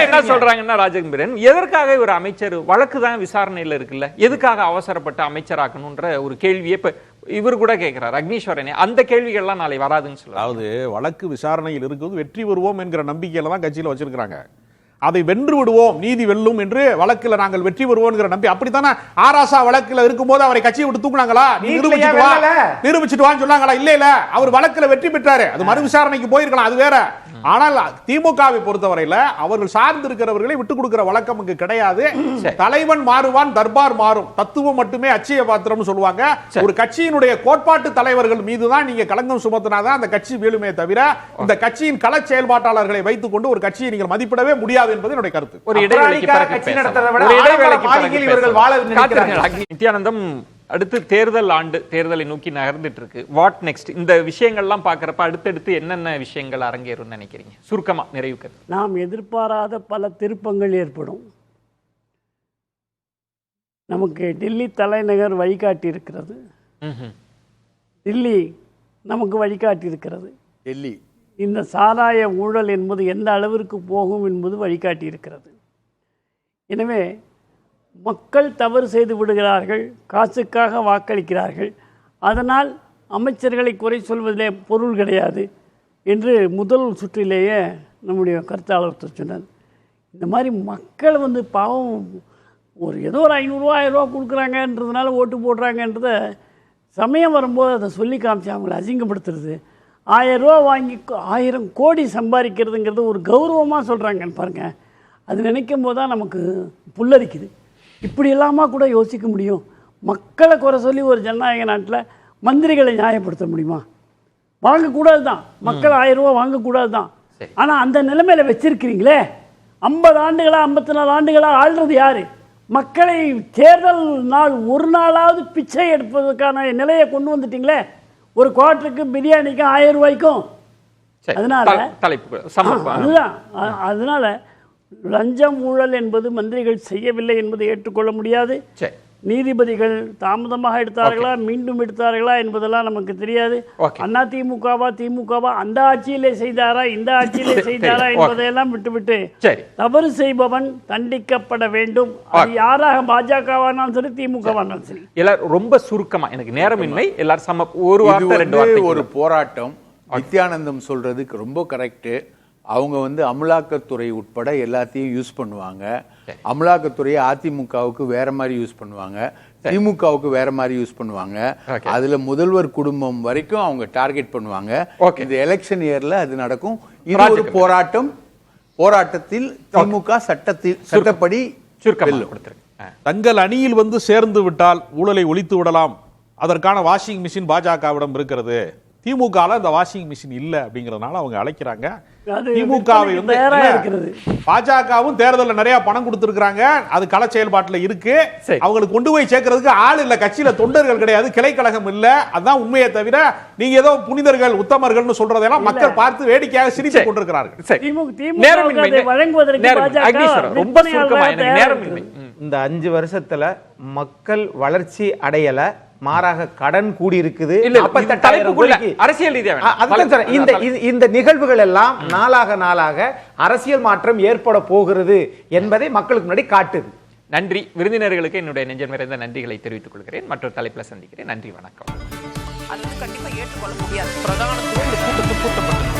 என்ன சொல்றாங்கன்னா ராஜகம்பீரன், எதற்காக ஒரு அமைச்சர் வழக்கு தான் விசாரணையில இருக்குல்ல, எதுக்காக அவசரப்பட்டு அமைச்சராக்கணும்ன்ற ஒரு கேள்வியை இப்ப இவர் கூட கேட்கிறார் அக்னீஸ்வரனே. அந்த கேள்விகள்லாம் நாளை வராதுன்னு சொல்றாரு. அதாவது வழக்கு விசாரணையில் இருக்கிறது வெற்றி பெறுவோம் என்கிற நம்பிக்கையில தான் கட்சியில வச்சிருக்காங்க. அதை வென்று விடுவோம், நீதி வெல்லும் என்று வழக்கில் நாங்கள் வெற்றி பெறுவோம் நம்பி. அப்படித்தானே ஆராசா வழக்கில் இருக்கும்போது அவரை கட்சியை விட்டு தூக்குனாங்களா? நிரூபிச்சுட்டு வான்னு சொன்னாங்களா? இல்ல இல்ல, அவர் வழக்கில் வெற்றி பெற்றாரு, அது மறு விசாரணைக்கு போயிருக்கலாம், அது வேற. ஆனால் திமுகவை பொறுத்தவரையில அவர்கள் சார்ந்து இருக்கிறவர்களை விட்டுக் கொடுக்கிற வழக்கம் இங்கு கிடையாது. தலைவன் மாறுவான், தர்பார் மாறும், தத்துவம் மட்டுமே அச்சய பாத்திரம் சொல்லுவாங்க. ஒரு கட்சியினுடைய கோட்பாட்டு தலைவர்கள் மீதுதான் நீங்க களங்கம் சுமத்தினாதான் அந்த கட்சி வீழுமே தவிர இந்த கட்சியின் கள செயல்பாட்டாளர்களை வைத்துக் கொண்டு ஒரு கட்சியை நீங்கள் மதிப்பிடவே முடியாது என்பது என்னுடைய கருத்து. ஒரு இடைவெளிக்கு நித்யானந்தம், அடுத்து தேர்தல் ஆண்டு, தேர்தலை நோக்கி நகர்ந்துட்டு இருக்கு. What next? இந்த விஷயங்கள்லாம் பார்க்கறப்ப அடுத்தடுத்து என்னென்ன விஷயங்கள் அரங்கேறும் நினைக்கிறீங்க? சுருக்கமா நிறைவுக்கு. நாம் எதிர்பாராத பல திருப்பங்கள் ஏற்படும். நமக்கு டெல்லி தலைநகர் வழிகாட்டி இருக்கிறது. டெல்லி நமக்கு வழிகாட்டி இருக்கிறது. டெல்லி இந்த சாராய ஊழல் என்பது எந்த அளவிற்கு போகும் என்பது வழிகாட்டி இருக்கிறது. எனவே மக்கள் தவறு செய்து விடுகிறார்கள், காசுக்காக வாக்களிக்கிறார்கள், அதனால் அமைச்சர்களை குறை சொல்வதிலே பொருள் கிடையாது என்று முதல் சுற்றிலேயே நம்முடைய கருத்தாளர் சொன்னார். இந்த மாதிரி மக்கள் பாவம் ஏதோ ஒரு 500 1000 ரூபா கொடுக்குறாங்கன்றதுனால ஓட்டு போடுறாங்கன்றத சமயம் வரும்போது அதை சொல்லி காமிச்சு அவங்களை அசிங்கப்படுத்துறது. 1000 ரூபா வாங்கி 1000 கோடி சம்பாதிக்கிறதுங்கிறது ஒரு கௌரவமாக சொல்கிறாங்கன்னு பாருங்கள். அது நினைக்கும் போது தான் நமக்கு புல்லரிக்குது. இப்படி இல்லாமல் கூட யோசிக்க முடியும்? மக்களை குறை சொல்லி ஒரு ஜனநாயக நாட்டில் மந்திரிகளை நியாயப்படுத்த முடியுமா? வாங்கக்கூடாது தான், மக்கள் 1000 ரூபா வாங்கக்கூடாது தான். ஆனால் அந்த நிலைமையில் வச்சிருக்கிறீங்களே, 50 ஆண்டுகளா 54 ஆண்டுகளா ஆள்றது யாரு? மக்களை தேர்தல் நாள் ஒரு நாளாவது பிச்சை எடுப்பதற்கான நிலையை கொண்டு வந்துட்டீங்களே. ஒரு குவார்ட்டருக்கு பிரியாணிக்கு 1000 ரூபாய்க்கும். அதனால லஞ்சம் ஊழல் என்பது மந்திரிகள் செய்யவில்லை என்பதை ஏற்றுக்கொள்ள முடியாது. நீதிபதிகள் தாமதமாக எடுத்தார்களா மீண்டும் எடுத்தார்களா என்பதெல்லாம் நமக்கு தெரியாது. அண்ணா திமுகவா அந்த ஆட்சியிலே செய்தாரா இந்த ஆட்சியிலே செய்தாரா என்பதையெல்லாம் விட்டுவிட்டு தவறு செய்பவன் தண்டிக்கப்பட வேண்டும். அது யாராக பாஜகவானாலும் சரி திமுகவானாலும் சரி. எல்லாரும் ரொம்ப சுருக்கமா, எனக்கு நேரமின்மை, எல்லாரும் ஒரு வார்த்தை 2 வார்த்தை. ஒரு போராட்டம். நித்யானந்தம் சொல்றதுக்கு ரொம்ப கரெக்ட். அவங்க அமலாக்கத்துறை உட்பட எல்லாத்தையும் யூஸ் பண்ணுவாங்க. அமலாக்கத்துறையை அதிமுகவுக்கு வேற மாதிரி யூஸ் பண்ணுவாங்க, திமுகவுக்கு வேற மாதிரி யூஸ் பண்ணுவாங்க. அதுல முதல்வர் குடும்பம் வரைக்கும் அவங்க டார்கெட் பண்ணுவாங்க. இந்த எலெக்ஷன் இயர்ல அது நடக்கும். இது ஒரு போராட்டம். போராட்டத்தில் திமுக சட்டப்படி சுருக்கமாக வெல்லும். கொடுத்துருங்க. தங்கள் அணியில் வந்து சேர்ந்து விட்டால் ஊழலை ஒழித்து விடலாம், அதற்கான வாஷிங் மிஷின் பாஜகவிடம் இருக்கிறது. திமுகல அந்த வாஷிங் மிஷின் இல்ல அப்படிங்கறதுனால அவங்க அழைக்கிறாங்க. அது திமுகவை வந்து தயாரா இல்ல, இருக்கிறது. பாஜகவும் தேர்தலில் நிறைய பணம் கொடுத்திருக்காங்க, அது கள செயல்பாட்டில் இருக்கு. சரி. அவங்களுக்கு கொண்டு போய் சேர்க்கறதுக்கு ஆள் இல்ல, கட்சியில தொண்டர்கள் கிடையாது, கிளைக்கழகம் இல்ல. அதான் உண்மையை தவிர நீங்க ஏதோ புனிதர்கள் உத்தமர்கள்னு சொல்றதெல்லாம் மக்கள் பார்த்து வேடிக்கையாக சிரித்துக் கொண்டிருக்கிறார்கள். சரி. திமுக நேரமின்மை. அதை வழங்குவதற்கு நேரமின்மை. பாஜக அக்னீஸ்வரன், ரொம்ப சுருக்கமா எனக்கு தயாரா நேரமின்மை. இருக்கிறது. இந்த 5 வருஷத்துல மக்கள் வளர்ச்சி அடையல, மாறாக கடன் கூடி இருக்குது. இல்ல, இது தலைப்புக்குள்ள அரசியல் ரீதியா வேணாம். அதுதான் சார், இந்த நிகழ்வுகள் எல்லாம் நாளாக அரசியல் மாற்றம் ஏற்பட போகிறது என்பதை மக்களுக்கு முன்னாடி காட்டுது. நன்றி. விருந்தினர்களுக்கு என்னுடைய நெஞ்சம் நிறைந்த நன்றிகளை தெரிவித்துக் கொள்கிறேன். மற்றொரு தலைப்பில் சந்திக்கிறேன். நன்றி, வணக்கம். அது வந்து கண்டிப்பா ஏற்றுக்கொள்ள முடியாது. பிரதான தூண்டு கூட்டத்தில் கூட்டப்பட்டது